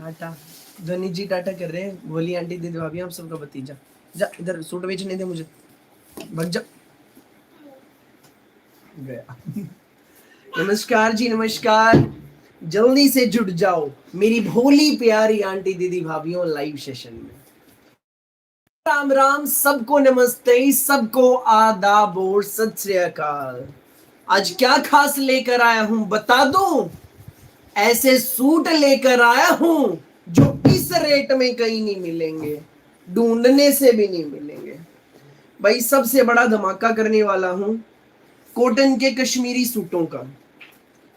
टाटा ध्वनि जी टाटा कर रहे हैं। बोली आंटी दीदी भाभी आप सबका भतीजा। जा इधर सूट बेचने दे मुझे, भग जा। गया। नमस्कार जी नमस्कार, जल्दी से जुड़ जाओ मेरी भोली प्यारी आंटी दीदी भाभीयों लाइव सेशन में। राम राम, सबको नमस्ते, सबको आदाब और सत श्री अकाल। आज क्या खास लेकर आया हूं बता दूं? ऐसे सूट लेकर आया हूं जो इस रेट में कहीं नहीं मिलेंगे, ढूंढने से भी नहीं मिलेंगे। भाई सबसे बड़ा धमाका करने वाला हूं कॉटन के कश्मीरी सूटों का।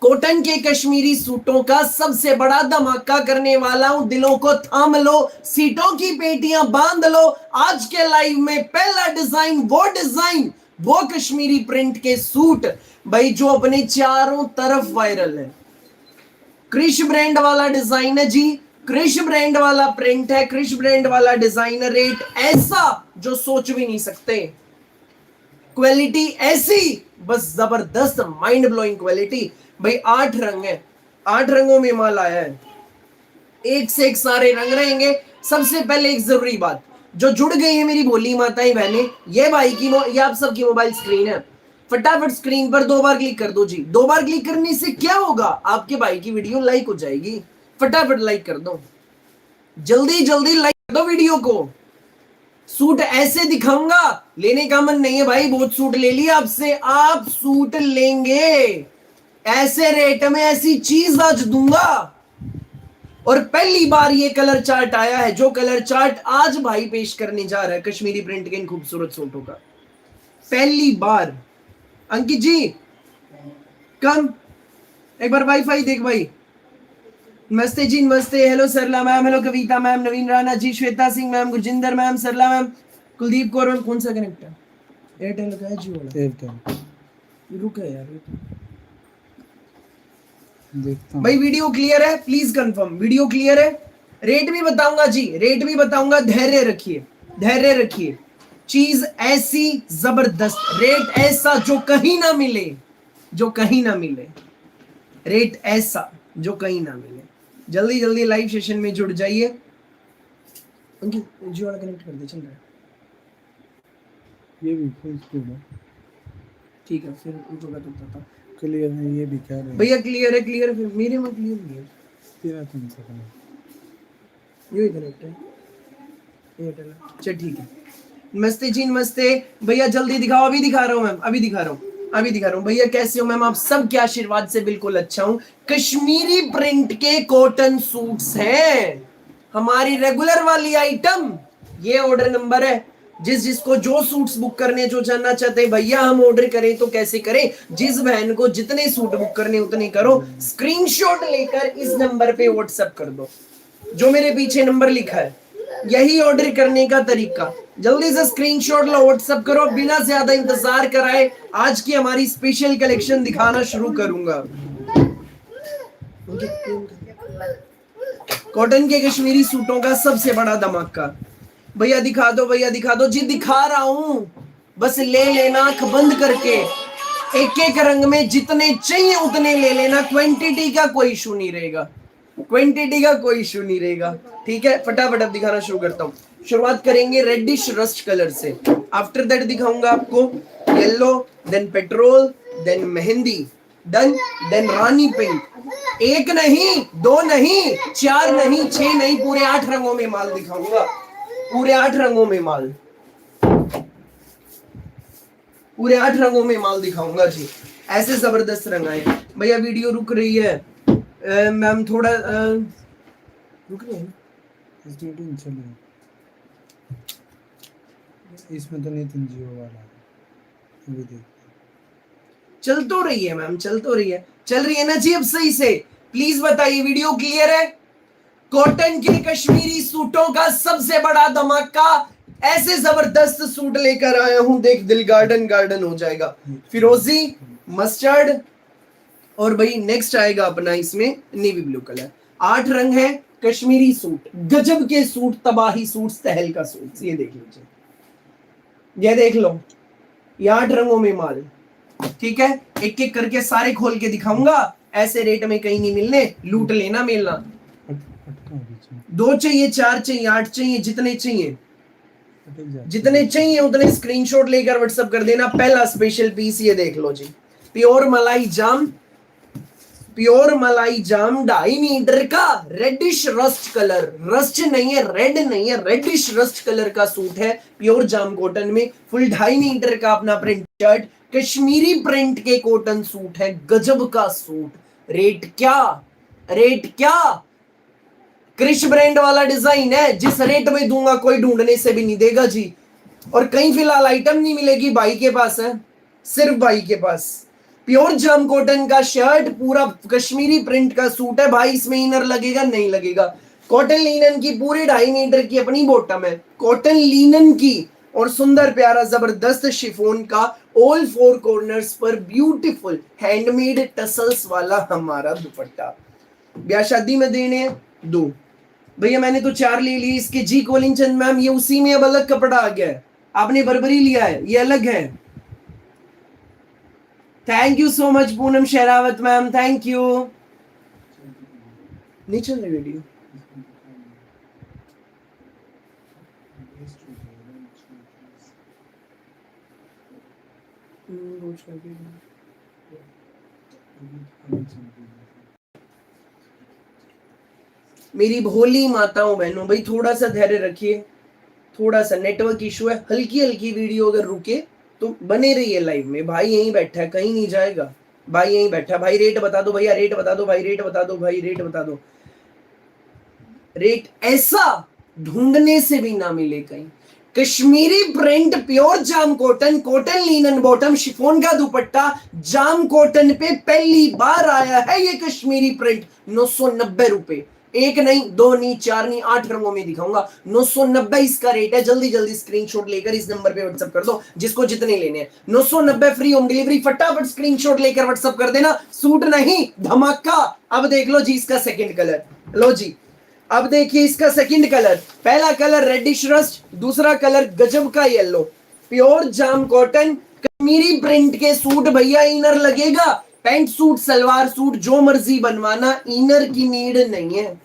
कॉटन के कश्मीरी सूटों का सबसे बड़ा धमाका करने वाला हूं। दिलों को थाम लो, सीटों की पेटियां बांध लो। आज के लाइव में पहला डिजाइन, वो कश्मीरी प्रिंट के सूट भाई जो अपने चारों तरफ वायरल है। क्रिश ब्रांड वाला डिजाइन है जी, क्रिश ब्रांड वाला प्रिंट है, क्रिश ब्रांड वाला डिजाइन, रेट ऐसा जो सोच भी नहीं सकते, क्वालिटी ऐसी बस जबरदस्त माइंड ब्लोइंग क्वालिटी। भाई 8 रंग है, 8 रंगों में माल आया है, एक से एक सारे रंग रहेंगे। सबसे पहले एक जरूरी बात, जो जुड़ गई है मेरी भोली माताएं बहनें, ये भाई की ये आप सबकी मोबाइल स्क्रीन है, फटाफट स्क्रीन पर 2 बार क्लिक कर दो जी। 2 बार क्लिक करने से क्या होगा, आपके भाई की वीडियो लाइक हो जाएगी। फटाफट लाइक कर दो, जल्दी जल्दी लाइक कर दो वीडियो को। सूट ऐसे दिखाऊंगा, लेने का मन नहीं है भाई, बहुत सूट ले लिया आपसे, आप सूट लेंगे ऐसे रेट में, ऐसी चीज आज दूंगा। और पहली बार ये कलर चार्ट आया है, जो कलर चार्ट आज भाई पेश करने जा रहा है कश्मीरी प्रिंट के इन खूबसूरत सूटों का, पहली बार। अंकित जी कम एक बार वाईफाई देख भाई। नमस्ते जी नमस्ते, हेलो सरला मैम, हेलो कविता मैम, नवीन राणा जी, श्वेता सिंह मैम, गुरजिंदर मैम, सरला मैम, कुलदीप कौर मैम। कौन सा कनेक्ट है? एयरटेल का है, जियो वाला? एयरटेल। रुक है यार, देखता हूं। भाई वीडियो क्लियर है? प्लीज कंफर्म वीडियो क्लियर है। रेट भी बताऊंगा जी, रेट भी बताऊंगा, धैर्य रखिए, धैर्य रखिए। चीज ऐसी जबरदस्त, रेट ऐसा जो कहीं ना मिले, जो कहीं ना मिले, रेट ऐसा जो कहीं ना मिले। जल्दी जल्दी लाइव सेशन में जुड़ जाइए। जियो वाला कनेक्ट कर दे, चल रहा है ये भी है। ठीक है फिर उनको का तो क्लियर है, ये भी क्या है भैया, क्लियर है, क्लियर है। फिर मेरे में क्लियर नहीं है, तेरा कौन सा कनेक्ट? ये कनेक्ट है एयरटेल। चल ठीक है। नमस्ते जी नमस्ते भैया, जल्दी दिखाओ। अभी दिखा रहा हूँ मैम, अभी दिखा रहा हूँ, अभी दिखा रहा हूँ। भैया कैसे हो मैम? आप सब के आशीर्वाद से बिल्कुल अच्छा हूँ। कश्मीरी प्रिंट के कॉटन सूट्स हैं, हमारी रेगुलर वाली आइटम। ये ऑर्डर नंबर है, जिसको जो सूट्स बुक करने, जो जानना चाहते हैं भैया हम ऑर्डर करें तो कैसे करें, जिस बहन को जितने सूट बुक करने उतने करो, स्क्रीनशॉट लेकर इस नंबर पे व्हाट्सएप कर दो, जो मेरे पीछे नंबर लिखा है, यही ऑर्डर करने का तरीका। जल्दी से स्क्रीनशॉट लो, व्हाट्सएप करो, बिना ज्यादा इंतजार कराए आज की हमारी स्पेशल कलेक्शन दिखाना शुरू करूंगा। कॉटन के कश्मीरी सूटों का सबसे बड़ा धमाका। भैया दिखा दो, भैया दिखा दो जी, दिखा रहा हूं, बस ले लेना आंख बंद करके। एक एक रंग में जितने चाहिए उतने ले लेना, क्वांटिटी का कोई इशू नहीं रहेगा, क्वांटिटी का कोई इशू नहीं रहेगा। ठीक है, फटाफट अब दिखाना शुरू करता हूँ। शुरुआत करेंगे रेडिश रस्ट कलर से, आफ्टर दैट दिखाऊंगा आपको yellow, then petrol, then mehndi, done, then rani pink. एक नहीं, 2 नहीं, 4 नहीं, 6 नहीं, पूरे 8 रंगों में माल दिखाऊंगा, पूरे 8 रंगों में माल, पूरे 8 रंगों में माल दिखाऊंगा जी। ऐसे जबरदस्त रंग आए। भैया वीडियो रुक रही है मैम, थोड़ा रुक रही है, इसमें तो नहीं जियो वाला अभी देख, चल तो रही है मैम, चल तो रही है, चल रही है ना जी अब सही से? प्लीज बताइए वीडियो क्लियर है? कॉटन के कश्मीरी सूटों का सबसे बड़ा धमाका, ऐसे जबरदस्त सूट लेकर आया हूं, देख दिल गार्डन गार्डन हो जाएगा। फिरोजी, मस्टर्ड, और भाई नेक्स्ट आएगा अपना इसमें नेवी ब्लू कलर। 8 रंग है, कश्मीरी सूट, गजब के सूट, तबाही सूट, तहल का सूट। ये देख लीजिए, ये देख लो, ये 8 रंगों में माल। ठीक है, एक एक करके सारे खोल के दिखाऊंगा, ऐसे रेट में कहीं नहीं मिलने, लूट लेना मिलना। 2 चाहिए, 4 चाहिए, 8 चाहिए, जितने चाहिए उतने स्क्रीनशॉट लेकर व्हाट्सएप कर देना। पहला स्पेशल पीस ये देख लो जी, प्योर मलाई जाम, प्योर मलाई जाम 2.5 मीटर का रेडिश रस्ट कलर, रस्ट नहीं है, रेड नहीं है, रेडिश रस्ट कलर का सूट है प्योर जाम कॉटन में। फुल 2.5 मीटर का अपना प्रिंट शर्ट, कश्मीरी प्रिंट के कॉटन सूट है, गजब का सूट। रेट क्या, रेट क्या, क्रिश ब्रांड वाला डिजाइन है, जिस रेट में दूंगा कोई ढूंढने से भी नहीं देगा जी। और कहीं फिलहाल आइटम नहीं मिलेगी, भाई के पास है, सिर्फ भाई के पास। प्योर जाम कॉटन का शर्ट, पूरा कश्मीरी प्रिंट का सूट है भाई, इसमें इनर लगेगा नहीं लगेगा। कॉटन लीनन की पूरे 2.5 मीटर की अपनी बॉटम है, कॉटन लीनन की, और सुंदर प्यारा जबरदस्त शिफॉन का ऑल 4 कॉर्नर्स पर ब्यूटीफुल हैंडमेड टसल्स वाला हमारा दुपट्टा। ब्याह शादी में देने दो भैया, मैंने तो 4 ले लिए इसके। जी कोलिंग चंद मैम, ये उसी में अब अलग कपड़ा आ गया है, आपने बर्बरी लिया है, ये अलग है। Thank you so much Poonam Sherawat ma'am, thank you. नहीं चल रही वीडियो, मेरी भोली माताओं बहनों, भाई थोड़ा सा धैर्य रखिए, थोड़ा सा नेटवर्क इशू है, हल्की हल्की वीडियो अगर रुके तो बने रहिए लाइव में। भाई यहीं बैठा है, कहीं नहीं जाएगा, भाई यहीं बैठा। भाई रेट बता दो भैया, रेट बता दो भाई, रेट बता दो भाई, रेट बता दो। रेट ऐसा ढूंढने से भी ना मिले कहीं। Kashmiri print pure jam cotton, cotton linen bottom, chiffon का दुपट्टा, जाम कॉटन पे पहली बार आया है ये कश्मीरी प्रिंट। 990 रुपए, एक नहीं, 2 नहीं, 4 नहीं, 8 रंगों में दिखाऊंगा। 990 इसका रेट है। जल्दी जल्दी स्क्रीनशॉट लेकर इस नंबर पे व्हाट्सएप कर दो, जिसको जितने लेने हैं। 990 फ्री होम डिलीवरी, फटाफट स्क्रीनशॉट लेकर व्हाट्सएप कर देना। सूट नहीं धमाका। अब देख लो जी इसका सेकंड कलर, लो जी अब देखिए इसका सेकंड कलर। पहला कलर रेडिश रस्ट, दूसरा कलर गजब का yellow, pure jam cotton, Kashmiri print के सूट भैया, इनर लगेगा। पैंट सूट, सलवार सूट जो मर्जी बनवाना, इनर की नीड नहीं है,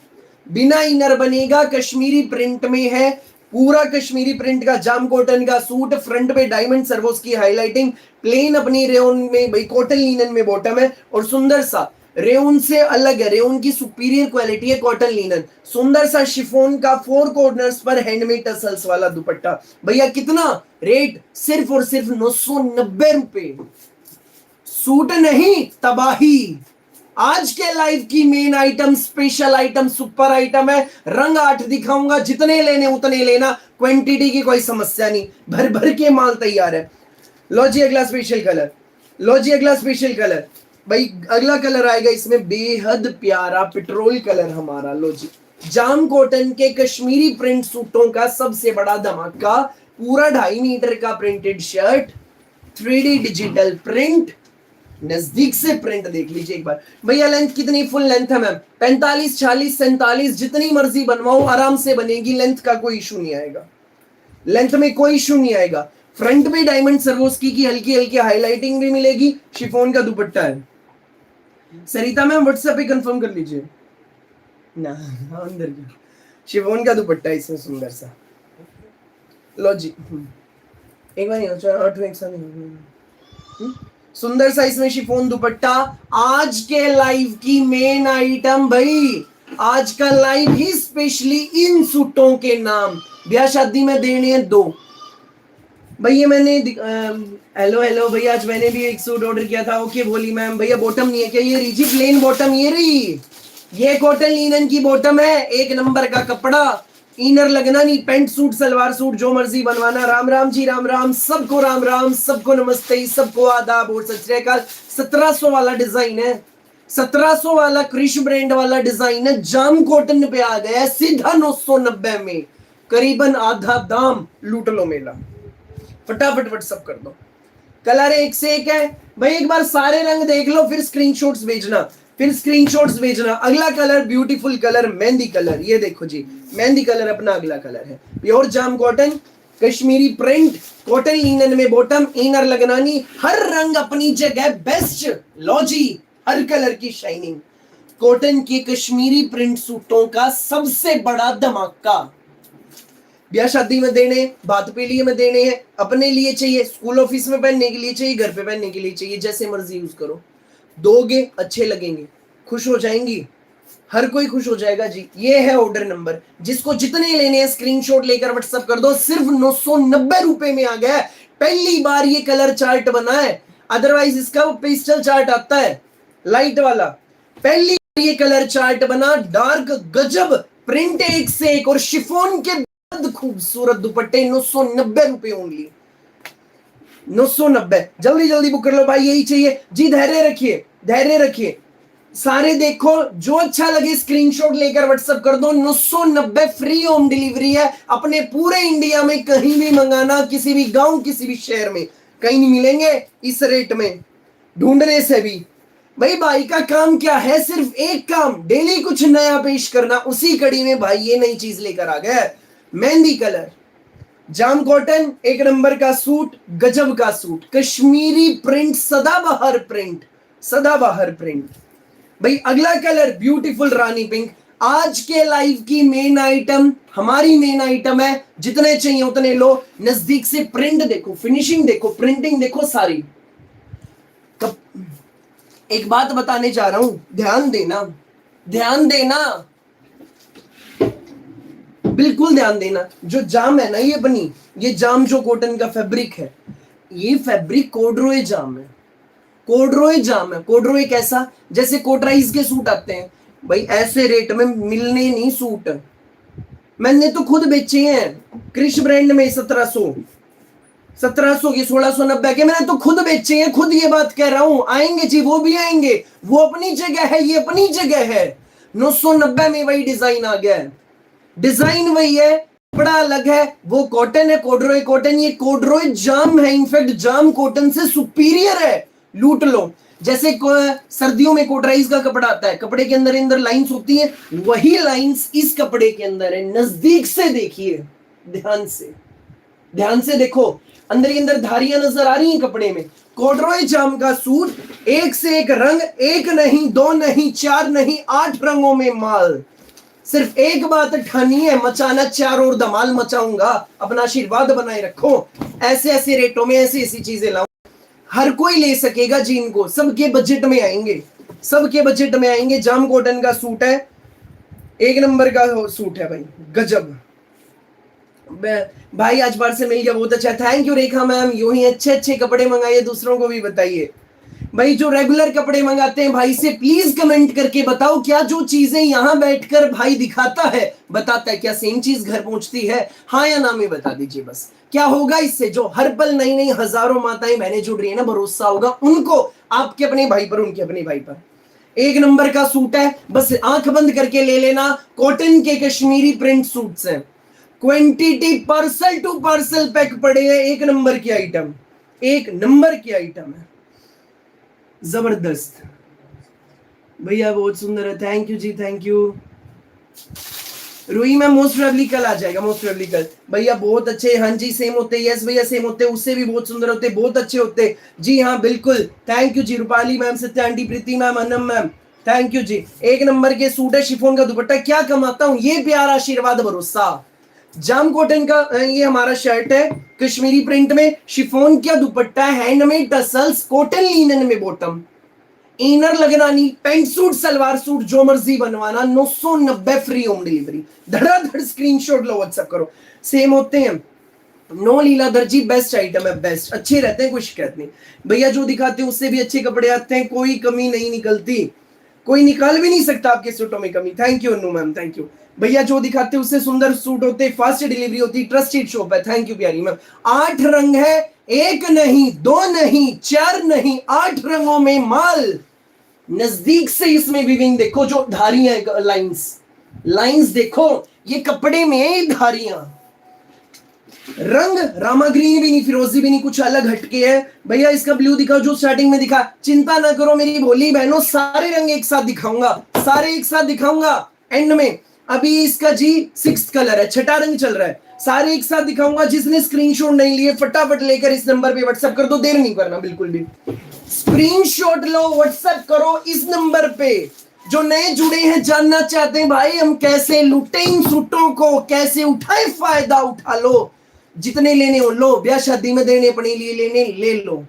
बिना इनर बनेगा। कश्मीरी प्रिंट में है, पूरा कश्मीरी प्रिंट का जाम कॉटन का सूट, फ्रंट पे डायमंड सर्वोस की हाईलाइटिंग, प्लेन अपनी रेयन में भाई कॉटन लीनन में बॉटम है, और सुंदर सा रेयन से अलग है, रेयन की सुपीरियर क्वालिटी है कॉटन लीनन। सुंदर सा शिफॉन का 4 कॉर्नर्स पर हैंडमेड टसल्स वाला दुपट्टा। भैया कितना रेट, सिर्फ और सिर्फ 990 रुपए। सूट नहीं तबाही। आज के लाइव की main item, special item, super item है। रंग 8 दिखाऊंगा, जितने लेने उतने लेना, क्वांटिटी की कोई समस्या नहीं, भर भर के माल तैयार है। लो जी अगला स्पेशल कलर, लो जी अगला स्पेशल कलर। भाई अगला कलर आएगा इसमें बेहद प्यारा पेट्रोल कलर हमारा। लो जी जाम कॉटन के कश्मीरी प्रिंट सूटों का सबसे बड़ा धमाका, पूरा 2.5 मीटर का printed shirt, 3D digital print, नजदीक से प्रिंट देख लीजिए एक बार। भैया लेंथ कितनी, फुल लेंथ है मैम, 45, 46, 47 जितनी मर्जी बनवाओ आराम से बनेगी, लेंथ का कोई इशू नहीं आएगा, लेंथ में कोई इशू नहीं आएगा। फ्रंट में डायमंड सर्वोस्की की हल्की हल्की हाईलाइटिंग भी मिलेगी, शिफॉन का दुपट्टा है। सरिता मैम व्हाट्सएप पे कंफर्म कर लीजिए ना, अंदर शिफॉन का दुपट्टा इसमें सुंदर सा। लो जी एक बार एक साथ सुंदर सा इसमें शिफॉन दुपट्टा। आज के लाइव की मेन आइटम भाई, आज का लाइव ही स्पेशली इन सूटों के नाम ब्याह शादी में देने हैं 2। भैया मैंने हेलो हेलो भैया, आज मैंने भी एक सूट ऑर्डर किया था। ओके बोली मैम। भैया बॉटम नहीं है क्या, ये रही जी प्लेन बॉटम, ये रही, ये कॉटन लीनन की बॉटम है, 1 नंबर का कपड़ा, इनर लगना नहीं, पैंट सूट सलवार सूट जो मर्जी बनवाना। राम राम जी, राम राम, सबको राम राम, सबको नमस्ते, सबको आदाब और सत श्री अकाल। 1700 वाला डिजाइन है, 1700 वाला क्रिश ब्रांड वाला डिजाइन है, जाम कॉटन पे आ गया सीधा 990 में, करीबन आधा दाम। लूट लो मेला, फटाफट व्हाट्सएप कर दो। कलर एक से एक है भाई, एक बार सारे रंग देख लो फिर स्क्रीनशॉट्स भेजना, फिर स्क्रीनशॉट्स भेजना। अगला colour beautiful colour mehndi colour, ये देखो जी मेहंदी कलर अपना अगला कलर है। Pure jam cotton, Kashmiri print, cotton linen में बॉटम, इनर लगना नहीं, हर रंग अपनी जगह बेस्ट। लो जी हर कलर की शाइनिंग, कॉटन के कश्मीरी प्रिंट सूटों का सबसे बड़ा धमाका। ब्याह शादी में देने, बात पे लिए में देने हैं, अपने लिए चाहिए, स्कूल ऑफिस में पहनने के लिए चाहिए, घर पे पहनने के लिए चाहिए, जैसे मर्जी यूज करो, दोगे अच्छे लगेंगे, खुश हो जाएंगी, हर कोई खुश हो जाएगा जी। ये है ऑर्डर नंबर, जिसको जितने लेने हैं स्क्रीनशॉट लेकर व्हाट्सएप कर दो। सिर्फ 990 रुपए में आ गया है। पहली बार ये कलर चार्ट बना है, अदरवाइज इसका वो पेस्टल चार्ट आता है लाइट वाला। पहली बार ये कलर चार्ट बना, डार्क गजब प्रिंट एक से एक, और शिफॉन के खूबसूरत दुपट्टे 990 रुपए ओनली, 990। जल्दी जल्दी बुक कर लो भाई, यही चाहिए जी। धैर्य रखिए, धैर्य रखिए, सारे देखो, जो अच्छा लगे स्क्रीनशॉट लेकर व्हाट्सएप कर दो। 990 फ्री होम डिलीवरी है। अपने पूरे इंडिया में कहीं भी मंगाना, किसी भी गांव, किसी भी शहर में कहीं नहीं मिलेंगे इस रेट में, ढूंढने से भी। भाई का काम क्या है? सिर्फ एक काम, डेली कुछ नया पेश करना। उसी कड़ी में भाई ये नई चीज लेकर आ गया, मेहंदी कलर जाम कॉटन, एक नंबर का सूट, गजब का सूट, कश्मीरी प्रिंट, सदाबहार प्रिंट, सदाबहार प्रिंट। भाई अगला कलर ब्यूटीफुल रानी पिंक। आज के लाइव की मेन आइटम, हमारी मेन आइटम है। जितने चाहिए उतने लो। नजदीक से प्रिंट देखो, फिनिशिंग देखो, प्रिंटिंग देखो सारी। एक बात बताने जा रहा हूं, ध्यान देना, ध्यान देना, बिल्कुल ध्यान देना। जो जाम है ना ये बनी, ये जाम जो कॉटन का फैब्रिक है, ये फैब्रिक कोडरोय जाम है, कोडरोय जाम है। कोडरोय कैसा? जैसे कोटराइज के सूट आते हैं भाई, ऐसे रेट में मिलने नहीं सूट। मैंने तो खुद बेचे हैं क्रिश ब्रांड में 1700 के, 1690 के, मैंने तो खुद बेचे हैं। खुद ये बात कह रहा हूं, आएंगे जी, वो भी आएंगे, वो अपनी जगह है, ये अपनी जगह है। 990 में वही डिजाइन आ गया है, डिजाइन वही है, कपड़ा अलग है। वो कॉटन है, कोडरोय कॉटन। ये कोडरोय जाम है, इनफैक्ट जाम कॉटन से सुपीरियर है। लूट लो। जैसे सर्दियों में कोटराइज का कपड़ा आता है, कपड़े के अंदर अंदर लाइंस होती है, वही लाइंस इस कपड़े के अंदर है। नजदीक से देखिए, ध्यान से, ध्यान से देखो, अंदर के अंदर धारियां नजर आ रही हैं कपड़े में। कोडरोय जाम का सूट, एक से एक रंग, एक नहीं, दो नहीं, चार नहीं, 8 रंगों में माल। सिर्फ एक बात ठानी है, मचाना चार और धमाल मचाऊंगा। अपना आशीर्वाद बनाए रखो, ऐसे ऐसे रेटों में ऐसी ऐसी चीजें लाऊं, हर कोई ले सकेगा जी इनको। सबके बजट में आएंगे, सबके बजट में आएंगे। जाम कॉटन का सूट है, एक नंबर का सूट है भाई, गजब। भाई आज बार से मिल गया, बहुत अच्छा, थैंक यू रेखा मैम। यूं ही अच्छे अच्छे कपड़े मंगाइए, दूसरों को भी बताइए। भाई जो रेगुलर कपड़े मंगाते हैं भाई से प्लीज कमेंट करके बताओ, क्या जो चीजें यहां बैठकर भाई दिखाता है, बताता है, क्या सेम चीज घर पहुंचती है? हाँ या ना में बता दीजिए बस। क्या होगा इससे? जो हर पल नई नई हजारों माताएं बहनें जुड़ रही है ना, भरोसा होगा उनको, आपके अपने भाई पर, उनके अपने भाई पर। एक नंबर का सूट है, बस आंख बंद करके ले लेना। कॉटन के कश्मीरी प्रिंट सूट्स हैं, quantity parcel to parcel pack पड़े हैं। एक नंबर की आइटम, एक नंबर की आइटम है, जबरदस्त भैया, बहुत सुंदर है, thank you ji, thank you. Roohi ma'am most probably कल आ जाएगा, मोस्ट प्रोबेबली कल। भैया बहुत अच्छे, हाँ जी सेम होते, यस भैया सेम होते, उससे भी बहुत सुंदर होते, बहुत अच्छे होते जी, हाँ बिल्कुल, थैंक यू जी। Rupali ma'am, Satya aunty, Preeti ma'am, Anam ma'am, thank you जी। एक नंबर के सूट है, शिफॉन का दुपट्टा, क्या कमाता हूँ, ये प्यार, आशीर्वाद, भरोसा। जाम कॉटन का ये हमारा शर्ट है, कश्मीरी प्रिंट में, शिफॉन का दुपट्टा, हैंडमेड टसल्स, कॉटन लिनन में बॉटम, इनर लगना नहीं, पैंट सूट, सलवार सूट, जो मर्जी बनवाना, 990 फ्री होम डिलीवरी। धड़ाधड़ स्क्रीनशॉट लो, व्हाट्सएप करो। सेम होते हैं, नो लीलाधर जी, बेस्ट आइटम है, बेस्ट, अच्छे रहते हैं, कोई शिकायत नहीं भैया। जो दिखाते हैं उससे भी अच्छे कपड़े आते हैं, कोई कमी नहीं निकलती, कोई निकाल भी नहीं सकता आपके सूटों में कमी। Thank you Anu ma'am, thank you भैया। जो दिखाते हैं उससे सुंदर सूट होते, फास्ट डिलीवरी होती, ट्रस्टेड शॉप है, थैंक यू प्यारी मैम। 8 रंग है, एक नहीं, दो नहीं, चार नहीं, 8 रंगों में माल। नजदीक से इसमें विविंग देखो, जो धारियां, लाइंस, लाइंस देखो, ये कपड़े में धारियां। रंग रामा ग्रीन भी नहीं, फिरोजी भी नहीं, कुछ अलग हटके है भैया। इसका ब्लू दिखाओ जो स्टार्टिंग में दिखा। चिंता ना करो मेरी भोली बहनों, सारे रंग एक साथ दिखाऊंगा, सारे एक साथ दिखाऊंगा एंड में। अभी इसका जी 6th कलर है, छठा रंग चल रहा है, सारे एक साथ दिखाऊंगा। जिसने स्क्रीनशॉट नहीं लिए फटाफट लेकर इस नंबर पे व्हाट्सएप कर दो, देर नहीं करना बिल्कुल भी। स्क्रीनशॉट लो, व्हाट्सएप करो इस नंबर पे, जो नए जुड़े हैं जानना चाहते हैं भाई हम कैसे लूटे इन सूटों को, कैसे उठाए फायदा, उठा लो, जितने लेने हो लो, ब्याह शादी में देने अपने लिए लेने ले लो।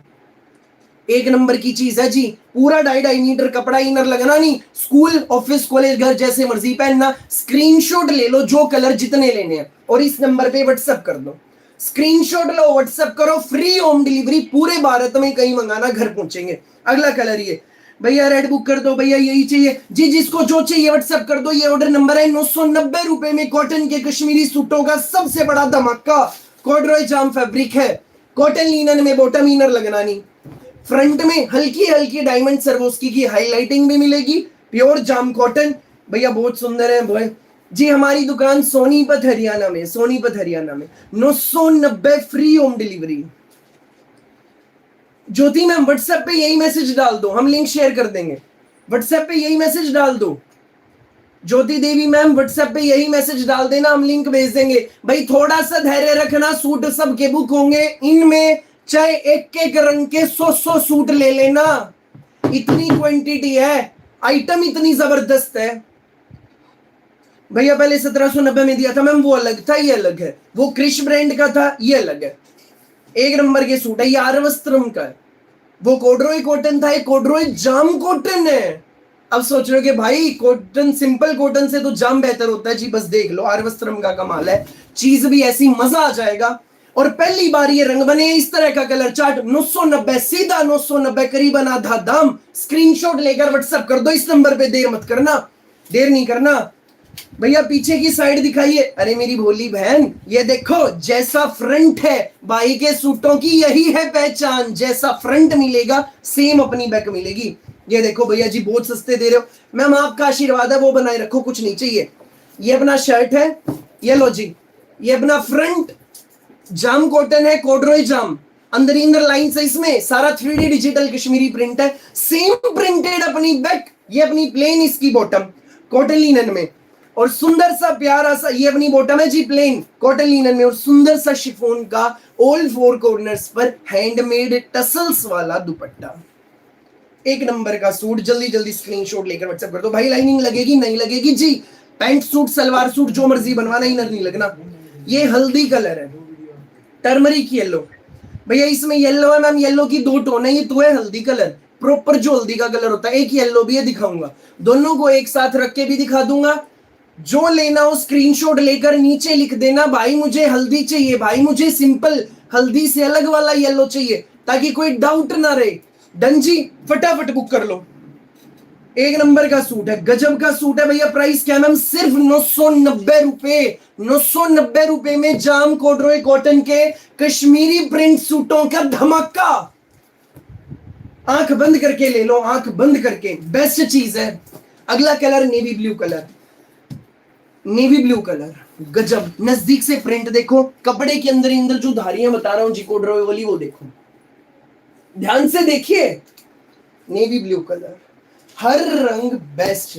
एक नंबर की चीज है जी, पूरा 2.5 मीटर कपड़ा, इनर लगना नहीं, स्कूल ऑफिस कॉलेज घर जैसे मर्जी पहनना। स्क्रीनशॉट ले लो जो कलर जितने लेने हैं और इस नंबर पे व्हाट्सएप कर दो। स्क्रीनशॉट लो, व्हाट्सएप करो, फ्री होम डिलीवरी, पूरे भारत में कहीं मंगाना घर पहुंचेंगे। अगला कलर ये भैया रेड बुक कर दो, भैया यही चाहिए जी, जिसको जो चाहिए व्हाट्सएप कर दो। ये ऑर्डर नंबर है 990 रुपए में कॉटन के कश्मीरी सूटों का सबसे बड़ा धमाका। कॉर्डरॉय जाम फैब्रिक है, कॉटन लिनन में, बॉटम इनर लगना नहीं, फ्रंट में हल्की हल्की डायमंड सर्वोस्की की हाईलाइटिंग भी मिलेगी, प्योर जाम कॉटन। भैया बहुत सुंदर है बोले जी। हमारी दुकान सोनीपत हरियाणा में, सोनीपत हरियाणा में 990 फ्री होम डिलीवरी। ज्योति मैम व्हाट्सएप पे यही मैसेज डाल दो, हम लिंक शेयर कर देंगे। व्हाट्सएप पे यही मैसेज डाल दो, ज्योति देवी मैम व्हाट्सएप पे यही मैसेज डाल देना, हम लिंक भेज देंगे। भाई थोड़ा सा धैर्य रखना, सूट सबके बुक होंगे, इनमें चाहे एक एक रंग के 100 सूट ले लेना, इतनी क्वांटिटी है, आइटम इतनी जबरदस्त है। भैया पहले 1790 में दिया था मैम, वो अलग था, ये अलग है। वो क्रिश ब्रांड का था, ये अलग है। एक नंबर के सूट है, ये आरवस्त्रम का है। वो कॉर्डरॉय कॉटन था, ये कॉर्डरॉय जाम कॉटन है। अब सोच रहे हो कि भाई कॉटन, सिंपल कॉटन से तो जाम बेहतर होता है जी, बस देख लो, आरवस्त्रम का कमाल है, चीज भी ऐसी, मजा आ जाएगा। और पहली बार ये रंग बने, इस तरह का कलर चार्ट, 990, सीधा 990, करीबन आधा दाम। स्क्रीनशॉट लेकर व्हाट्सएप कर दो इस नंबर पे, देर मत करना, देर नहीं करना। भैया पीछे की साइड दिखाइए, अरे मेरी भोली बहन ये देखो, जैसा फ्रंट है भाई के सूटों की यही है पहचान, जैसा फ्रंट मिलेगा सेम अपनी बैक मिलेगी। ये देखो भैया जी बहुत सस्ते दे रहे हो मैम, आपका आशीर्वाद है, वो बनाए रखो, कुछ नहीं चाहिए। ये अपना शर्ट है, ये लो जी, ये अपना फ्रंट जाम कॉटन है, कॉर्डरॉय जाम, अंदर इंदर लाइन से इसमें सारा 3D डिजिटल कश्मीरी प्रिंट है, सेम प्रिंटेड अपनी बैक, ये अपनी प्लेन, इसकी बॉटम कॉटन लिनन में, और सुंदर सा प्यारा सा, ये अपनी बॉटम है जी प्लेन कॉटन लिनन में, और सुंदर सा शिफॉन का ऑल 4 कॉर्नर्स पर हैंडमेड टसल्स वाला दुपट्टा। एक नंबर का सूट, जल्दी जल्दी स्क्रीनशॉट लेकर व्हाट्सएप कर दो। भाई लाइनिंग लगेगी नहीं लगेगी जी, पैंट सूट सलवार सूट जो मर्जी बनवाना, इनर नहीं लगना। ये हल्दी कलर है, टर्मरिक येलो, भैया इसमें येलो है मैम, येलो की 2 टोन है, ये तो है हल्दी कलर, प्रॉपर जो हल्दी का कलर होता है। एक येलो भी है, दिखाऊंगा, दोनों को एक साथ रख के भी दिखा दूंगा। जो लेना हो स्क्रीनशॉट लेकर नीचे लिख देना, भाई मुझे हल्दी चाहिए, भाई मुझे सिंपल हल्दी से अलग वाला येलो चाहिए, ताकि कोई डाउट ना रहे। डन जी, फटाफट बुक कर लो। एक नंबर का सूट है, गजब का सूट है भैया। प्राइस क्या मैम, सिर्फ 990 रुपए, 990 रुपए में जाम कॉर्डरॉय कॉटन के कश्मीरी प्रिंट सूटों का धमाका। आंख बंद करके ले लो, आंख बंद करके, बेस्ट चीज है। अगला colour navy blue colour, navy blue colour, गजब। नजदीक से प्रिंट देखो, कपड़े के अंदर अंदर जो धारियां बता रहा हूं जी कॉर्डरॉय वाली, वो देखो, ध्यान से देखिए। नेवी ब्लू कलर, हर रंग बेस्ट।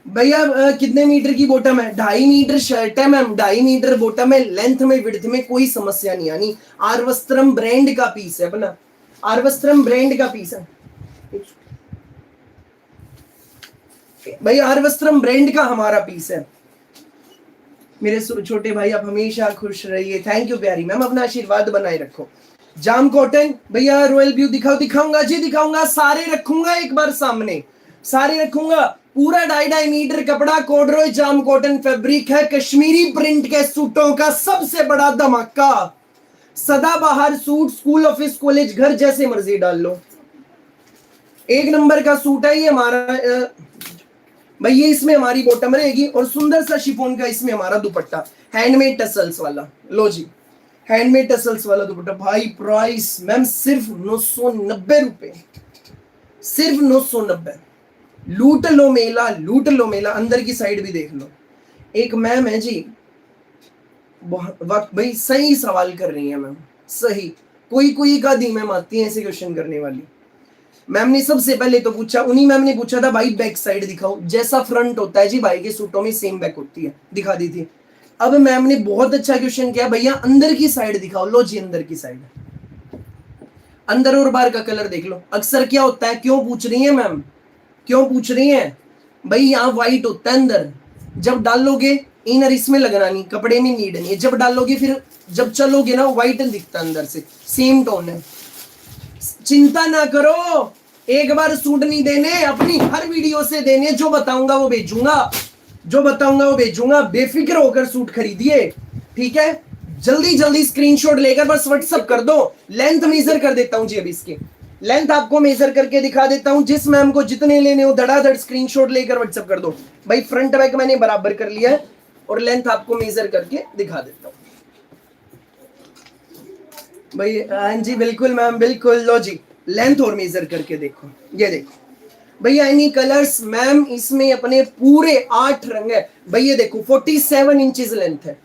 भैया कितने मीटर की बॉटम है, 2.5 मीटर शर्ट है मैम, 2.5 मीटर बॉटम है, लेंथ में विड्थ में कोई समस्या नहीं आनी। आरवस्त्रम ब्रांड का पीस है अपना, आरवस्त्रम ब्रांड का पीस है भैया, आरवस्त्रम ब्रांड का हमारा पीस है। मेरे छोटे भाई आप हमेशा खुश रहिए, थैंक यू प्यारी मैम, अपना आशीर्वाद बनाए रखो। जाम कॉटन भैया, रॉयल ब्लू दिखाऊंगा जी, दिखाऊंगा, सारे रखूंगा एक बार सामने, सारे रखूंगा। पूरा 2.5 मीटर कपड़ा, कॉर्डरॉय जाम कॉटन फैब्रिक है, कश्मीरी प्रिंट के सूटों का सबसे बड़ा धमाका। सदाबहार सूट, स्कूल ऑफिस कॉलेज घर जैसे मर्जी डाल लो, एक नंबर का सूट है ये हमारा। भाई ये इसमें हमारी बॉटम रहेगी, और सुंदर सा शिफॉन का इसमें हमारा दुपट्टा, हैंडमेड टसल्स वाला। लो जी, हैंडमेड टसल्स वाला दुपट्टा। भाई प्राइस मैम सिर्फ 990 रुपए, सिर्फ 990। लूट लो मेला, लूट लो मेला। अंदर की साइड भी देख लो। एक मैम है जी, भाई सही सवाल कर रही है मैम, सही, कोई कोई का दी मैम आती है ऐसे क्वेश्चन करने वाली। मैम ने सबसे पहले तो पूछा, उन्हीं मैम ने पूछा था भाई बैक साइड दिखाओ, जैसा फ्रंट होता है जी भाई के सूटों में सेम बैक होती है, दिखा दी थी। अब मैम ने बहुत अच्छा क्वेश्चन किया, भैया अंदर की साइड दिखाओ। लो जी, अंदर की साइड, अंदर और बाहर का कलर देख लो। अक्सर क्या होता है, क्यों पूछ रही है मैम, क्यों पूछ रही है भाई, यहाँ व्हाइट होता है अंदर, जब डालोगे इनर इसमें लगना नहीं, कपड़े में नीड नहीं है, जब डालोगे फिर जब चलोगे ना व्हाइट दिखता है अंदर से, सेम टोन है। चिंता ना करो, एक बार सूट नहीं देने, अपनी हर वीडियो से देने, जो बताऊंगा वो भेजूंगा, जो बताऊंगा वो भेजूंगा, बेफिक्र होकर सूट खरीदिए, ठीक है। जल्दी जल्दी स्क्रीनशॉट लेकर बस व्हाट्सएप कर दो। लेंथ मेजर कर देता हूं जी, अभी इसकी लेंथ आपको मेजर करके दिखा देता हूं। जिस मैम को जितने लेने हो धड़ाधड़ स्क्रीनशॉट लेकर व्हाट्सएप कर दो भाई। फ्रंट बैक मैंने बराबर कर लिया है और लेंथ आपको मेजर करके दिखा देता हूं भाई। हाँ जी बिल्कुल मैम, बिल्कुल। लो जी, लेंथ और मेजर करके देखो, ये देखो भैया, एनी कलर्स मैम, इसमें अपने पूरे 8 रंग है भैया। देखो 47 इंचेस लेंथ है,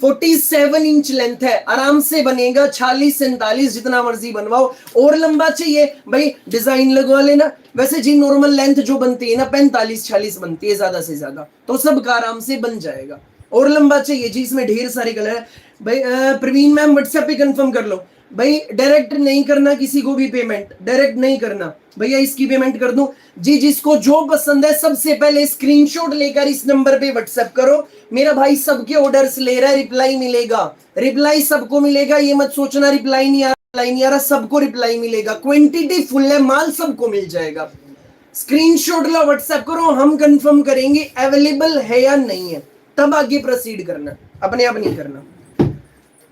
47 इंच लेंथ है, आराम से बनेगा 46 47 जितना मर्जी बनवाओ। और लंबा चाहिए भाई डिजाइन लगवा लेना। वैसे जी नॉर्मल लेंथ जो बनती है ना 45 46 बनती है ज्यादा से ज्यादा, तो सबका आराम से बन जाएगा। और लंबा चाहिए जी, इसमें ढेर सारे कलर है भाई। प्रवीण मैम व्हाट्सएप पे कंफर्म कर लो भाई, डायरेक्ट नहीं करना किसी को भी पेमेंट, डायरेक्ट नहीं करना भैया। इसकी पेमेंट कर दूं जी, जिसको जो पसंद है सबसे पहले स्क्रीनशॉट लेकर इस नंबर पे व्हाट्सएप करो। मेरा भाई सबके ऑर्डर्स ले रहा है, रिप्लाई मिलेगा, रिप्लाई सबको मिलेगा। ये मत सोचना रिप्लाई नहीं आ रहा, सबको रिप्लाई मिलेगा। क्वांटिटी फुल है, माल सबको मिल जाएगा। स्क्रीनशॉट लो, व्हाट्सएप करो, हम कंफर्म करेंगे अवेलेबल है या नहीं है, तब आगे प्रोसीड करना, अपने आप नहीं करना।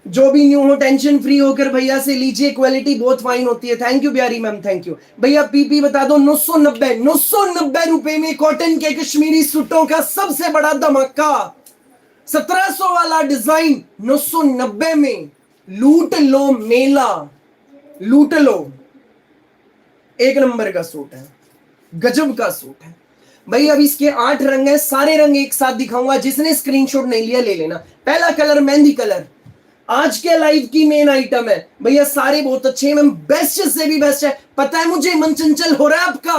जो भी न्यू हो टेंशन फ्री होकर भैया से लीजिए, क्वालिटी बहुत फाइन होती है। थैंक यू प्यारी मैम, थैंक यू भैया। पीपी बता दो 990 रुपए में कॉटन के कश्मीरी सूटों का सबसे बड़ा धमाका, 1700 वाला डिजाइन 990 में। लूट लो मेला, लूट लो। एक नंबर का सूट है, गजब का सूट है भाई। अब इसके 8 रंग है, सारे रंग एक साथ दिखाऊंगा। जिसने स्क्रीनशॉट नहीं लिया ले लेना। पहला कलर मेहंदी कलर, आज के लाइव की मेन आइटम है भैया। सारे बहुत अच्छे हैं मैम, बेस्ट से भी बेस्ट है। पता है मुझे मन चंचल हो रहा है आपका,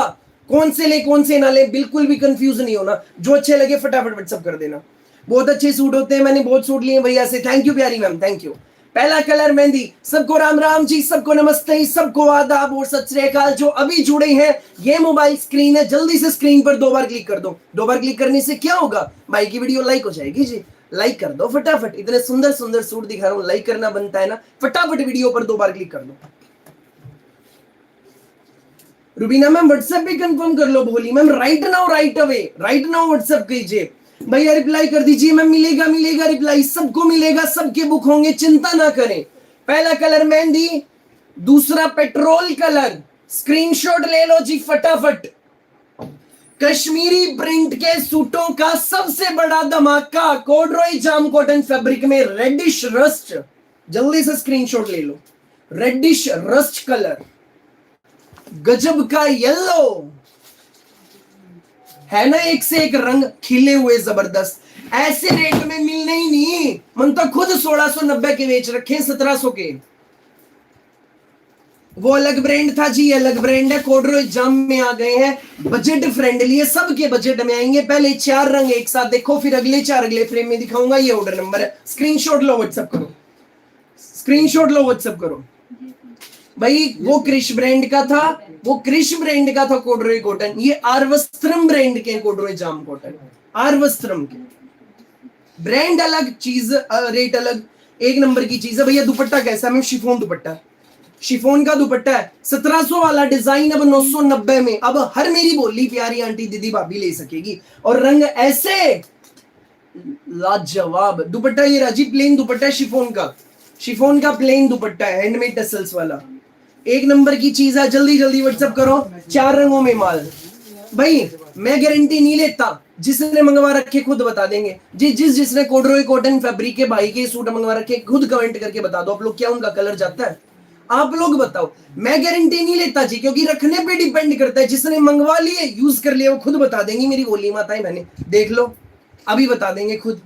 कौन से ले कौन से ना ले, बिल्कुल भी कंफ्यूज नहीं होना। जो अच्छे लगे फटाफट व्हाट्सएप कर देना। बहुत अच्छे सूट होते हैं, मैंने बहुत सूट लिए भैया से। थैंक यू प्यारी मैम, थैंक यू। पहला कलर मेहंदी। सबको राम राम जी, सबको नमस्ते, सबको आदाब और सत श्री अकाल। जो अभी जुड़े हैं, ये मोबाइल स्क्रीन है, जल्दी से स्क्रीन पर 2 बार क्लिक कर दो। 2 बार क्लिक करने से क्या होगा भाई की वीडियो लाइक हो जाएगी जी। लाइक कर दो फटाफट, इतने सुंदर सुंदर सूट दिखा रहा हूं, लाइक करना बनता है ना। फटाफट वीडियो पर 2 बार क्लिक कर दो। रुबीना मैम व्हाट्सएप पे कंफर्म कर लो। भोली ma'am right now, right away, right now WhatsApp कीजिए भैया। रिप्लाई कर दीजिए मैम, मिलेगा मिलेगा रिप्लाई, सबको मिलेगा, सबके बुक होंगे, चिंता ना करें। पहला कलर मेहंदी, दूसरा पेट्रोल कलर। स्क्रीनशॉट ले लो जी फटाफट। कश्मीरी प्रिंट के सूटों का सबसे बड़ा धमाका, कॉर्डरॉय जाम कॉटन फैब्रिक में रेडिश रस्ट। जल्दी से स्क्रीनशॉट ले लो। रेडिश रस्ट कलर, गजब का येलो है ना, एक से एक रंग खिले हुए जबरदस्त। ऐसे रेट में मिलने ही नहीं, मन तो खुद 1690 के बेच रखे, 1700 के। वो अलग ब्रांड था जी, अलग ब्रांड है। कॉर्डरॉय जाम में आ गए हैं, बजट फ्रेंडली है, सबके बजट में आएंगे। पहले 4 रंग एक साथ देखो, फिर अगले 4 अगले फ्रेम में दिखाऊंगा। ये ऑर्डर नंबर है, स्क्रीनशॉट लो व्हाट्सएप करो, स्क्रीनशॉट लो व्हाट्सएप करो भाई। वो क्रिश ब्रांड का था, वो क्रिश ब्रांड का था कॉर्डरॉय कॉटन। ये आरवस्त्रम ब्रांड के कॉर्डरॉय जाम कॉटन, आरवस्त्रम के। ब्रांड अलग, चीज रेट अलग, एक नंबर की चीज है भैया। दुपट्टा कैसा है? शिफॉन दुपट्टा, शिफॉन का दुपट्टा है। 1700 वाला डिजाइन अब 990 में। अब हर मेरी बोली प्यारी आंटी दीदी भाभी ले सकेगी। और रंग ऐसे लाजवाब। दुपट्टा ये राजी प्लेन दुपट्टा है, शिफॉन का प्लेन दुपट्टा है, हैंडमेड टसल्स वाला। एक नंबर की चीज है। जल्दी जल्दी व्हाट्सएप करो। 4 रंगों में माल भाई। मैं गारंटी नहीं लेता, जिसने मंगवा रखे खुद बता देंगे जी। जिसने कॉर्डरॉय कॉटन फैब्रिक के भाई के सूट मंगवा रखे, खुद कमेंट करके बता दो आप लोग, क्या उनका कलर जाता है? आप लोग बताओ। मैं गारंटी नहीं लेता जी, क्योंकि रखने पे डिपेंड करता है। जिसने मंगवा लिए, यूज कर लिया, वो खुद बता देंगी। मेरी बोली माताएं मैंने देख लो, अभी बता देंगे खुद।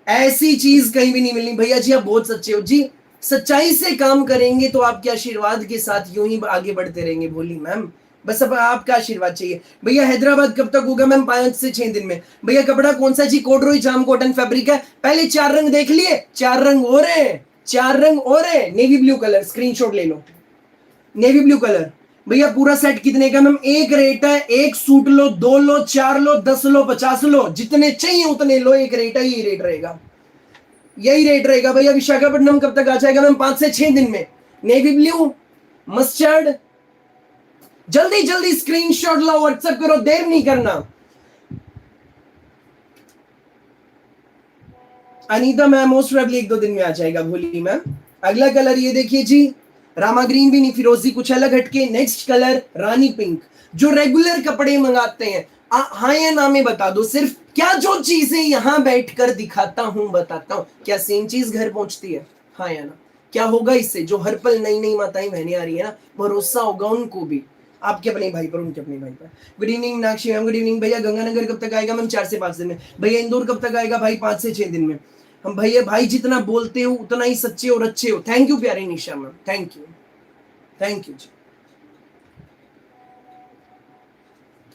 ऐसी चीज कहीं भी नहीं मिलनी भैया जी। आप बहुत सच्चे हो जी, सच्चाई से काम करेंगे तो आपके आशीर्वाद के साथ यूं ही आगे बढ़ते रहेंगे। बोली मैम बस अब आपका आशीर्वाद चाहिए भैया। हैदराबाद कब तक होगा मैम? 5 से 6 दिन में भैया। कपड़ा कौन सा जी? कॉर्डरॉय जाम कॉटन फैब्रिक है। पहले 4 रंग देख लिए, 4 रंग और है, 4 रंग और है। नेवी ब्लू कलर, स्क्रीनशॉट ले लो। नेवी ब्लू कलर भैया पूरा सेट कितने का मैम? एक रेट है, एक सूट लो, 2 लो, 4 लो, 10 लो, 50 लो, जितने चाहिए उतने लो, एक रेट है, यही रेट रहेगा, यही रेट रहेगा भैया। विशाखापट्टनम कब तक आ जाएगा मैम? 5 से 6 दिन में। नेवी ब्लू, मस्टर्ड, जल्दी जल्दी स्क्रीनशॉट लो, व्हाट्सएप करो, देर नहीं करना। अनीता मैम मोस्ट प्रोबेबली 1-2 दिन में आ जाएगा, भोली मैम। अगला कलर ये देखिए जी, रामा ग्रीन भी नहीं, फिरोजी कुछ अलग हटके। नेक्स्ट कलर रानी पिंक। जो रेगुलर कपड़े मंगाते हैं, हाँ या ना में बता दो सिर्फ, क्या जो चीजें यहां बैठकर दिखाता हूं बताता हूं, क्या सेम चीज घर पहुंचती है? हाँ या ना? क्या होगा इससे? जो हर पल नई नई माताएं बहनें आ रही है ना, भरोसा होगा उनको भी, आपके अपने भाई पर, उनके अपने भाई पर। Good evening Nakshi ma'am. Good evening भैया। गंगानगर कब तक आएगा मैम? 4 से 5 दिन में। भैया इंदौर कब तक आएगा भाई? 5 से 6 दिन में। हम भैया भाई जितना बोलते हो उतना ही सच्चे और अच्छे हो। थैंक यू प्यारी Nisha ma'am, thank you, thank you जी।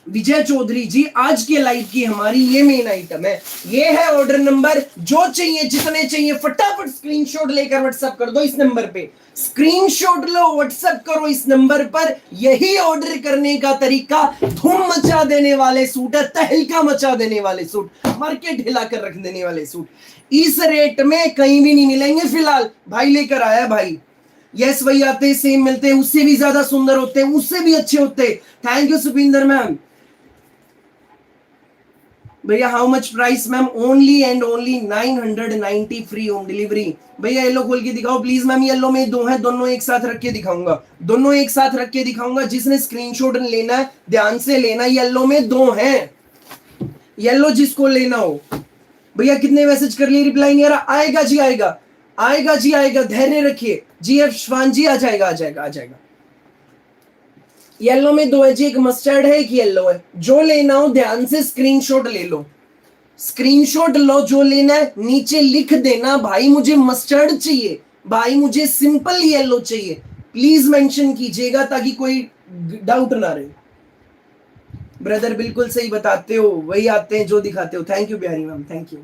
विजय चौधरी जी, आज के लाइव की हमारी ये मेन आइटम है, ये है ऑर्डर नंबर। जो चाहिए जितने चाहिए फटाफट स्क्रीनशॉट लेकर व्हाट्सएप कर दो इस नंबर पे, स्क्रीनशॉट लो, व्हाट्सएप करो इस नंबर पर। यही ऑर्डर करने का तरीका। धूम मचा देने वाले सूट है, तहलका मचा देने वाले सूट, मार्केट हिलाकर रख देने वाले सूट, इस रेट में कहीं भी नहीं मिलेंगे फिलहाल। भाई लेकर आया भाई। यस वही आते सेम मिलते, उससे भी ज्यादा सुंदर होते, उससे भी अच्छे होते। Thank you Supinder ma'am. भैया how much price ma'am? Only and only 990 free home delivery. भैया येलो खोल के दिखाओ प्लीज मैम। येलो में 2 है, दोनों एक साथ रख के दिखाऊंगा, दोनों एक साथ रख के दिखाऊंगा। जिसने स्क्रीनशॉट लेना है ध्यान से लेना, येलो में 2 हैं, येलो जिसको लेना हो। भैया कितने मैसेज कर लिए, रिप्लाई नहीं आ रहा? आएगा जी आएगा, आएगा जी आएगा, धैर्य रखिए जी। एफ श्वान जी आ जाएगा, आ जाएगा, आ जाएगा। येलो में 2 है जी, एक मस्टर्ड है, एक येलो है। जो लेना हो ध्यान से स्क्रीनशॉट ले लो, स्क्रीनशॉट लो, जो लेना है नीचे लिख देना, भाई मुझे मस्टर्ड चाहिए, भाई मुझे सिंपल येलो चाहिए, प्लीज मेंशन कीजिएगा ताकि कोई डाउट ना रहे। ब्रदर बिल्कुल सही बताते हो, वही आते हैं जो दिखाते हो। थैंक यू प्यारी ma'am, thank you.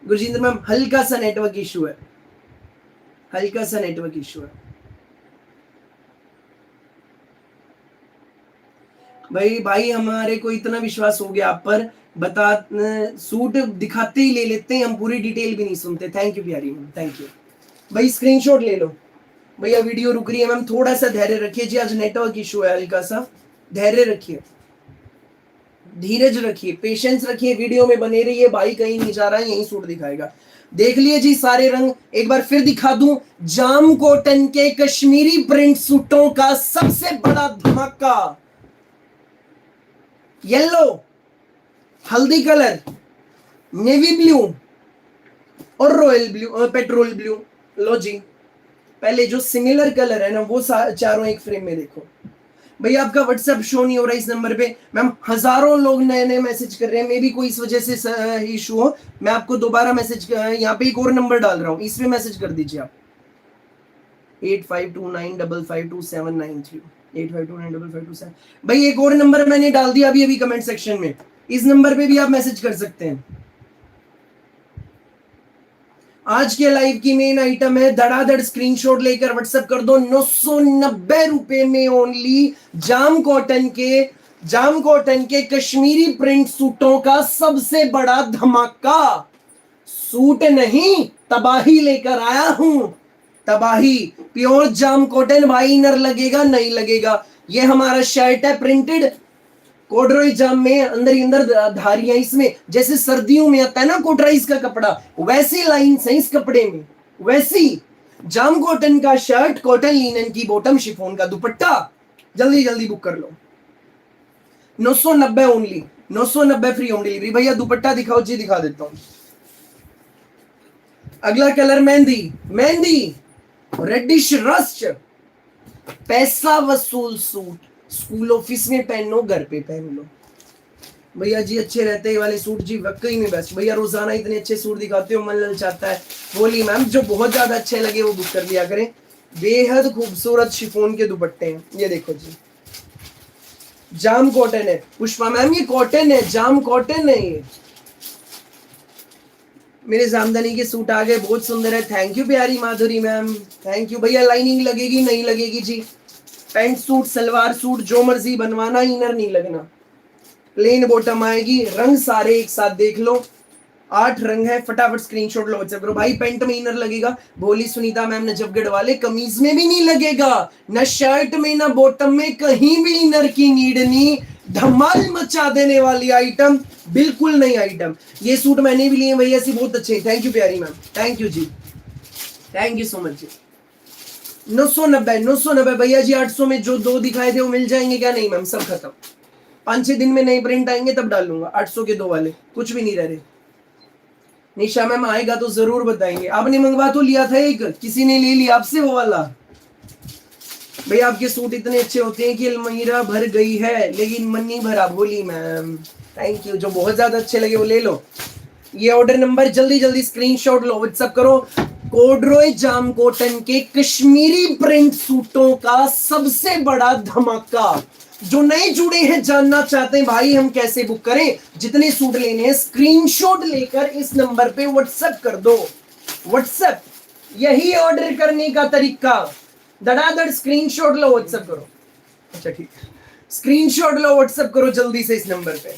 Gurjinder ma'am हल्का सा नेटवर्क इशू है, हल्का सा नेटवर्क इशू है। भाई भाई हमारे को इतना विश्वास हो गया आप पर, बता सूट दिखाते ही ले लेते हैं हम, पूरी डिटेल भी नहीं सुनते। थैंक यू प्यारी मैम, थैंक यू। भाई स्क्रीनशॉट ले लो। भैया वीडियो रुक रही है मैम, थोड़ा सा धैर्य रखिए जी, आज नेटवर्क इशू है हल्का सा, धैर्य रखिए, धीरज रखिए, पेशेंस रखिए, वीडियो में बने रहिए। भाई कहीं नहीं जा रहा है, यही सूट दिखाएगा। देख लिए जी सारे रंग, एक बार फिर दिखा दूं। जाम कॉटन के कश्मीरी प्रिंट सूटों का सबसे बड़ा धमाका, येलो, हल्दी कलर, नेवी ब्लू और रॉयल ब्लू, पेट्रोल ब्लू। लो जी, पहले जो सिमिलर कलर है ना वो चारों एक फ्रेम में देखो। भैया आपका व्हाट्सएप शो नहीं हो रहा इस नंबर पे मैम, हजारों लोग नए नए मैसेज कर रहे हैं, मे भी कोई इस वजह से इशू हो। मैं आपको दोबारा मैसेज यहाँ पे एक और नंबर डाल रहा हूँ, इस पे मैसेज कर दीजिए आप, 8529552793, 85295527। भाई एक और नंबर मैंने डाल दिया अभी अभी कमेंट सेक्शन में, इस नंबर पे भी आप मैसेज कर सकते हैं। आज के लाइव की मेन आइटम है, धड़ाधड़ स्क्रीनशॉट लेकर व्हाट्सएप कर दो। 990 रुपए में ओनली जाम कॉटन के कश्मीरी प्रिंट सूटों का सबसे बड़ा धमाका। सूट नहीं तबाही लेकर आया हूं, तबाही। प्योर जाम कॉटन भाई, इनर लगेगा नहीं लगेगा। ये हमारा शर्ट है प्रिंटेड कोडरोई जाम में, अंदर ही अंदर धारियां इसमें, जैसे सर्दियों में आता है ना कोटराइज का कपड़ा, वैसी लाइंस है इस कपड़े में, वैसी। जाम कॉटन का शर्ट, कॉटन लिनन की बॉटम, शिफॉन का दुपट्टा। जल्दी जल्दी बुक कर लो, 990 ओनली, 990 फ्री होम डिलीवरी। भैया दुपट्टा दिखाओ जी, दिखा देता हूं। अगला कलर मेहंदी, मेहंदी रेडिश रस्ट, पैसा वसूल सूट, स्कूल ऑफिस में पहनो, घर पे पहन लो। भैया जी अच्छे रहते हैं वाले सूट जी, वाकई में बेस्ट। भैया रोजाना इतने अच्छे सूट दिखाते हो, मन ललचाता है। बोली मैम जो बहुत ज्यादा अच्छे लगे वो बुक कर लिया करें। बेहद खूबसूरत शिफॉन के दुपट्टे हैं, ये देखो जी, जाम कॉटन है। पुष्पा मैम ये कॉटन है, जाम कॉटन है ये। मेरे जामदानी के सूट आ गए, बहुत सुंदर है। थैंक यू प्यारी माधुरी मैम, थैंक यू भैया। लाइनिंग लगेगी नहीं लगेगी जी? पैंट सूट सलवार सूट जो मर्जी बनवाना, इनर नहीं लगना। प्लेन बॉटम आएगी, रंग सारे एक साथ देख लो, 8 रंग है, फटाफट स्क्रीनशॉट लो, व्हाट्सएप करो। भाई पैंट में इनर लगेगा, भोली सुनीता मैम नजफगढ़ वाले। कमीज में भी नहीं लगेगा, न शर्ट में न बॉटम में, कहीं भी इनर की नीड नहीं। धमाल मचा देने वाली आइटम, बिल्कुल नई आइटम। ये सूट मैंने भी लिए भैया, ऐसी बहुत अच्छे। थैंक यू प्यारी ma'am, thank you ji, thank you so much जी। 990 भैया जी। 800 में जो 2 दिखाए थे वो मिल जाएंगे क्या? नहीं मैम, सब खत्म। 5-6 दिन में नए प्रिंट आएंगे तब डाल लूंगा। 800 के 2 वाले कुछ भी नहीं रह रहे। निशा मैम आएगा तो जरूर बताएंगे। आपने मंगवा तो लिया था एक, किसी ने ले लिया आपसे वो वाला? भैया आपके सूट इतने अच्छे होते हैं कि अलमीरा भर गई है, लेकिन मन नहीं भरा। बोली मैम, थैंक यू। जो बहुत ज्यादा अच्छे लगे वो ले लो। ये ऑर्डर नंबर जल्दी जल्दी स्क्रीनशॉट लो, व्हाट्सएप करो। कोडरोय जाम कॉटन के कश्मीरी प्रिंट सूटों का सबसे बड़ा धमाका। जो नए जुड़े हैं, जानना चाहते हैं भाई हम कैसे बुक करें, जितने सूट लेने हैं स्क्रीनशॉट लेकर इस नंबर पे व्हाट्सएप कर दो। व्हाट्सएप, यही ऑर्डर करने का तरीका। धड़ाधड़ स्क्रीनशॉट लो, व्हाट्सएप करो। अच्छा ठीक है, स्क्रीनशॉट लो, व्हाट्सएप करो जल्दी से इस नंबर पे।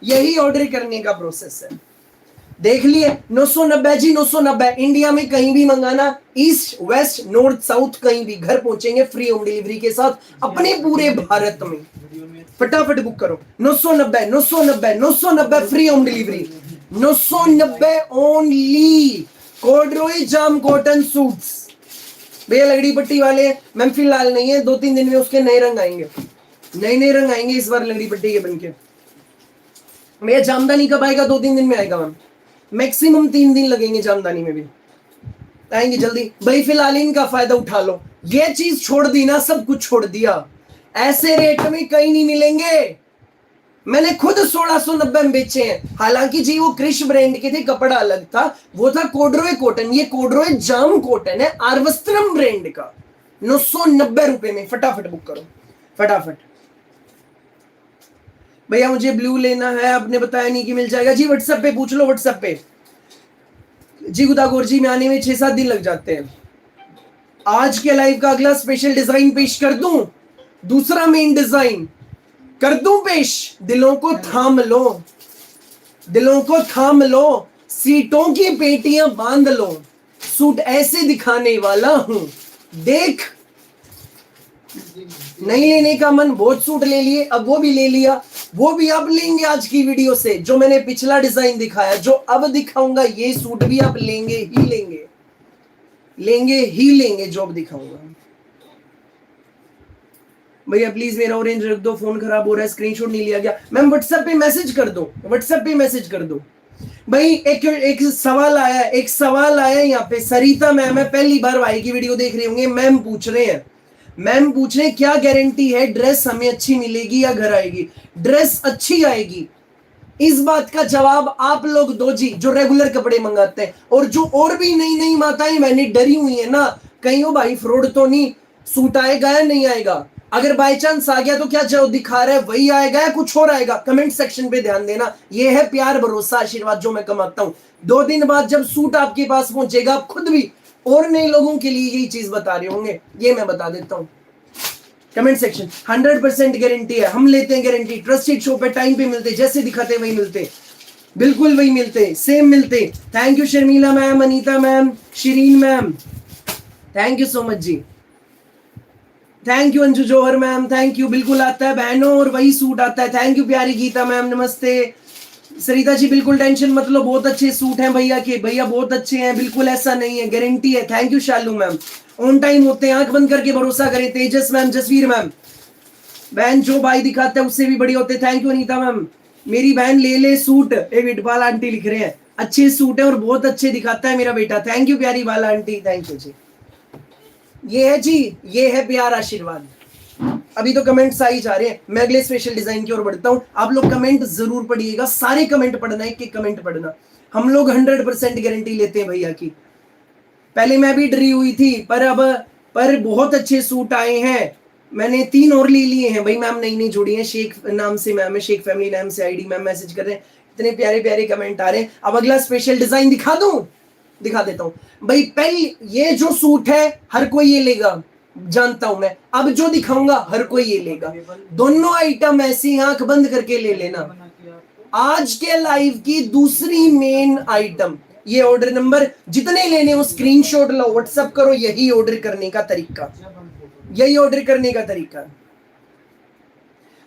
यही ऑर्डर करने का प्रोसेस है। देख लिए 990 जी, 990। इंडिया में कहीं भी मंगाना, ईस्ट वेस्ट नॉर्थ साउथ कहीं भी, घर पहुंचेंगे फ्री होम डिलीवरी के साथ अपने पूरे भारत में। फटाफट बुक करो। 990 990 990 फ्री होम डिलीवरी। 990 ओनली। कोडरोय जाम कॉटन सूट्स। भैया लगड़ी पट्टी वाले मैम फिलहाल नहीं है, 2-3 दिन में उसके नए रंग आएंगे, नए रंग आएंगे इस बार लगड़ी पट्टी के बनके। भैया जामदानी कब आएगा? 2-3 दिन में आएगा मैम, मैक्सिमम 3 दिन लगेंगे जामदानी में भी, आएंगे जल्दी। भाई फिलहाल इनका फायदा उठा लो। ये चीज छोड़ दी ना, सब कुछ छोड़ दिया। ऐसे रेट में कहीं नहीं मिलेंगे। मैंने खुद 1690 में बेचे हैं। हालांकि जी वो क्रिश ब्रांड के थे, कपड़ा अलग था, वो था कोडरोय कॉटन। ये कोडरोय जाम कॉटन है, आरवस्त्रम ब्रांड का। 990 रुपए में फटाफट बुक करो, फटाफट। भैया मुझे ब्लू लेना है, आपने बताया नहीं कि मिल जाएगा जी? व्हाट्सएप पे पूछ लो, व्हाट्सएप पे जी। गुदागोर जी में आने में 6-7 दिन लग जाते हैं। आज के लाइव का अगला स्पेशल डिजाइन पेश कर दूं, दूसरा मेन डिजाइन कर दूं पेश। दिलों को थाम लो, दिलों को थाम लो, सीटों की पेटियां बांध लो। सूट ऐसे दिखाने वाला हूं, देख। नहीं लेने का मन, बहुत सूट ले लिए, अब वो भी ले लिया, वो भी अब लेंगे आज की वीडियो से। जो मैंने पिछला डिजाइन दिखाया, जो अब दिखाऊंगा, ये सूट भी आप लेंगे ही लेंगे, लेंगे ही लेंगे जो अब दिखाऊंगा। भैया प्लीज मेरा ऑरेंज रख दो, फोन खराब हो रहा है, स्क्रीनशॉट नहीं लिया गया। मैम व्हाट्सएप पे मैसेज कर दो, व्हाट्सएप पे मैसेज कर दो। भाई एक सवाल आया, एक सवाल आया यहाँ पे। सरिता मैम है, पहली बार भाई की वीडियो देख रहे होंगे। मैम पूछ रहे हैं, मैम पूछ रहे हैं क्या गारंटी है ड्रेस हमें अच्छी मिलेगी या घर आएगी? ड्रेस अच्छी आएगी, इस बात का जवाब आप लोग दो जी, जो रेगुलर कपड़े मंगाते हैं। और जो और भी नई नई माताएं मैंने डरी हुई है ना, कहीं वो भाई फ्रॉड तो नहीं, सूट आएगा या नहीं आएगा? अगर बाय चांस आ गया तो क्या जो दिखा रहा है वही आएगा या कुछ और आएगा? कमेंट सेक्शन पे ध्यान देना। ये है प्यार भरोसा आशीर्वाद जो मैं कमाता हूं। 2 दिन बाद जब सूट आपके पास पहुंचेगा, आप खुद भी और नए लोगों के लिए यही चीज बता रहे होंगे, ये मैं बता देता हूं। कमेंट सेक्शन 100% गारंटी है, हम लेते हैं गारंटी। ट्रस्टेड शॉप पे टाइम पे मिलते, जैसे दिखाते वही मिलते, बिल्कुल वही मिलते, सेम मिलते। Thank you Sharmila ma'am, Anita ma'am, Shirin ma'am, thank you so much जी। Thank you Anju Johar ma'am, thank you. बिल्कुल आता है बहनों, और वही सूट आता है। थैंक यू प्यारी गीता मैम, नमस्ते। सरिता जी बिल्कुल टेंशन मत लो, बहुत अच्छे सूट हैं भैया के, भैया बहुत अच्छे हैं, बिल्कुल ऐसा नहीं है, गारंटी है। Thank you Shalu ma'am, on time होते हैं, आंख बंद करके भरोसा करें। तेजस मैम, जसवीर मैम, बहन जो भाई दिखाते हैं उससे भी बड़ी होते। थैंक यू अनीता मैम, मेरी बहन ले ले सूट। एक इटबाल आंटी लिख रहे हैं, अच्छे सूट है और बहुत अच्छे दिखाता है मेरा बेटा। थैंक यू प्यारी बाला आंटी, थैंक यू जी। ये है जी, ये है प्यार आशीर्वाद। अभी तो कमेंट्स आ ही जा रहे हैं, मैं अगले स्पेशल डिजाइन की ओर बढ़ता हूं। आप लोग कमेंट जरूर पढ़िएगा, सारे कमेंट पढ़ना, एक कमेंट पढ़ना। हम लोग 100% गारंटी लेते हैं भैया की। पहले मैं भी डरी हुई थी, पर अब बहुत अच्छे सूट आए हैं। मैंने 3 और ले लिए हैं भाई। मैम नई नई जुड़ी हैं, शेख नाम से मैम है, शेख फैमिली नाम से आईडी। मैम मैसेज कर रहे हैं, इतने प्यारे प्यारे कमेंट आ रहे हैं। अब अगला स्पेशल डिजाइन दिखा दूं, दिखा देता हूं भाई। पहले ये जो सूट है हर कोई ये लेगा, जानता हूं मैं। अब जो दिखाऊंगा हर कोई ये लेगा। दोनों आइटम ऐसी आंख बंद करके ले लेना। आज के लाइव की दूसरी मेन आइटम, ये ऑर्डर नंबर जितने लेने हो स्क्रीनशॉट लो, व्हाट्सएप करो। यही ऑर्डर करने का तरीका, यही ऑर्डर करने का तरीका।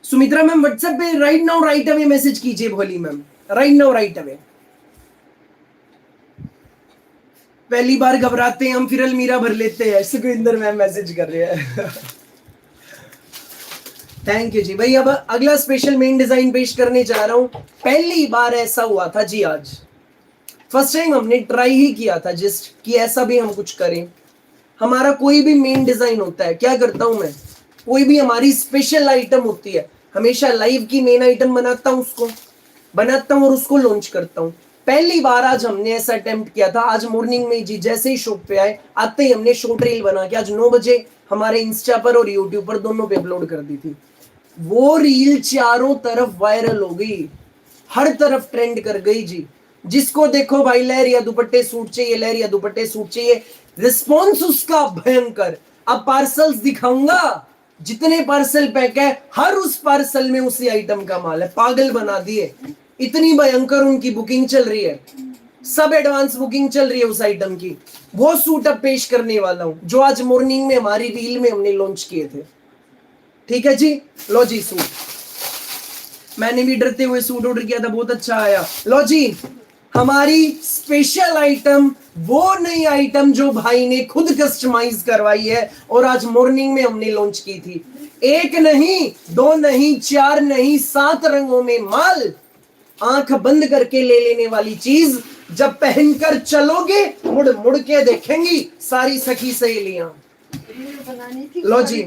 सुमित्रा मैम व्हाट्सएप पे right now right away message कीजिए। भोली ma'am right now right away. पहली बार घबराते हैं हम, फिर अलमीरा भर लेते हैं। सुखविंदर मैम मैसेज कर रहे हैं। थैंक यू जी भाई। अब अगला स्पेशल मेन डिजाइन पेश करने जा रहा हूं। पहली बार ऐसा हुआ था जी, आज फर्स्ट टाइम हमने ट्राई ही किया था जस्ट कि ऐसा भी हम कुछ करें। हमारा कोई भी मेन डिजाइन होता है, क्या करता हूं मैं, कोई भी हमारी स्पेशल आइटम होती है, हमेशा लाइव की मेन आइटम बनाता हूं, उसको बनाता हूं और उसको लॉन्च करता हूं। पहली बार आज हमने ऐसा अटेम्प्ट किया था। आज मॉर्निंग में जी जैसे ही शॉप पे आए, आते ही हमने शॉर्ट रील बना के आज 9 बजे हमारे इंस्टा पर और यूट्यूब पर दोनों पे अपलोड कर दी थी। वो रील चारों तरफ वायरल हो गई, हर तरफ ट्रेंड कर गई जी। जिसको देखो भाई लहरिया दुपट्टे सूट चाहिए, लहरिया दुपट्टे सूट चाहिए। रिस्पॉन्स उसका भयंकर। अब पार्सल्स दिखाऊंगा, जितने पार्सल पैक है हर उस पार्सल में उसी आइटम का माल है। पागल बना दिए, इतनी भयंकर उनकी बुकिंग चल रही है, सब एडवांस बुकिंग चल रही है उस आइटम की। वो सूट अब पेश करने वाला हूं जो आज मॉर्निंग में हमारी रील में हमने लॉन्च किए थे। ठीक है जी, लो जी सूट। मैंने भी डरते हुए सूट ऑर्डर किया था, बहुत अच्छा आया। लो जी हमारी स्पेशल आइटम, वो नई आइटम जो भाई ने खुद कस्टमाइज करवाई है और आज मॉर्निंग में हमने लॉन्च की थी। एक नहीं, दो नहीं, चार नहीं, 7 रंगों में माल। आंख बंद करके ले लेने वाली चीज, जब पहनकर चलोगे मुड़ मुड़ के देखेंगी सारी सखी सहेलियां। लो जी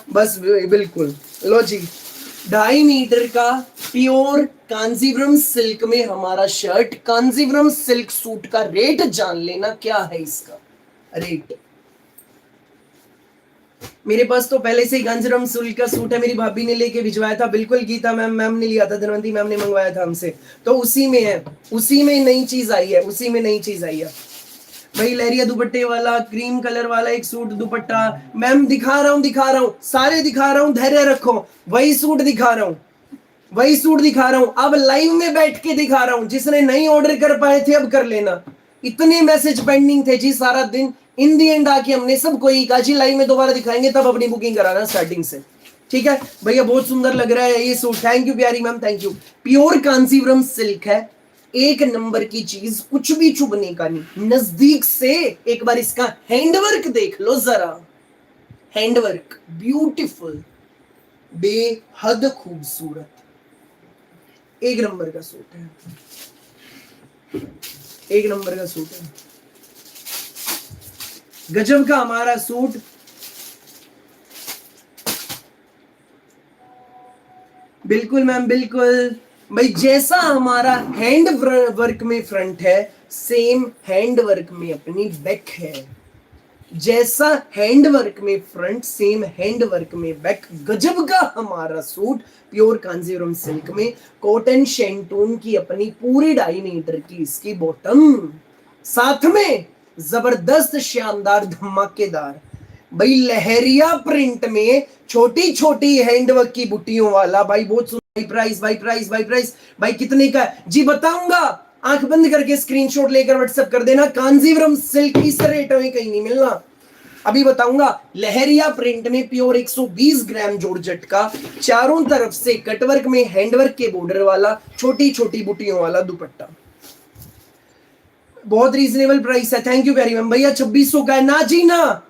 बस बिल्कुल। लो जी 2.5 मीटर का प्योर कांजीवरम सिल्क में हमारा शर्ट, कांजीवरम सिल्क सूट का रेट जान लेना। क्या है इसका रेट? मेरे पास तो पहले से ही कांजीवरम सिल्क का सूट है, मेरी भाभी ने लेके भिजवाया था। बिल्कुल गीता मैम ने लिया था, धनवंती मैम ने मंगवाया था हमसे, तो उसी में है, उसी में नई चीज आई है, उसी में नई चीज आई है भाई। लहरिया दुपट्टे वाला, क्रीम कलर वाला एक सूट दुपट्टा मैम दिखा रहा हूं, सारे दिखा रहा हूं, धैर्य रखो। वही सूट दिखा रहा हूं, वही सूट दिखा रहा हूं, अब लाइव में बैठ के दिखा रहा हूं। जिसने नहीं ऑर्डर कर पाए थे अब कर लेना। इतने मैसेज पेंडिंग थे जी सारा दिन। इन दी एंड आके हमने सबको ही कहा जी लाइव में दोबारा दिखाएंगे, तब अपनी बुकिंग कराना स्टार्टिंग से। ठीक है भैया, बहुत सुंदर लग रहा है ये सूट। थैंक यू प्यारी ma'am, thank you. Pure Kanjeevaram silk है, एक नंबर की चीज, कुछ भी चुभने का नहीं। नजदीक से एक बार इसका हैंडवर्क देख लो जरा, हैंडवर्क ब्यूटीफुल, बेहद खूबसूरत, एक नंबर का सूट है, एक नंबर का सूट है, गजब का हमारा सूट। बिल्कुल मैम बिल्कुल भाई, जैसा हमारा हैंड वर्क में फ्रंट है, सेम हैंड वर्क में अपनी बैक है। जैसा हैंड वर्क में फ्रंट, सेम हैंड वर्क में बैक। गजब का हमारा सूट, प्योर कांजीवरम सिल्क में, कॉटन शेंटून की अपनी पूरी 2.5 मीटर की इसकी बॉटम, साथ में जबरदस्त शानदार धमाकेदार भाई लहरिया प्रिंट में छोटी छोटी हैंडवर्क की बुट्टियों वाला भाई, बहुत सुंदर। प्राइस भाई, प्राइस भाई, प्राइस भाई कितने का है जी बताऊंगा। आंख बंद करके स्क्रीनशॉट लेकर व्हाट्सएप कर देना। कांजीवरम सिल्क इस रेट में कहीं नहीं मिलना, अभी बताऊंगा। लहरिया प्रिंट में प्योर 120 ग्राम जॉर्जेट का, चारों तरफ से कटवर्क में हैंडवर्क के बॉर्डर वाला, छोटी छोटी बुटियों वाला दुपट्टा, बहुत रीजनेबल प्राइस है। Thank you very ma'am. भैया 2600 का है ना जी, ना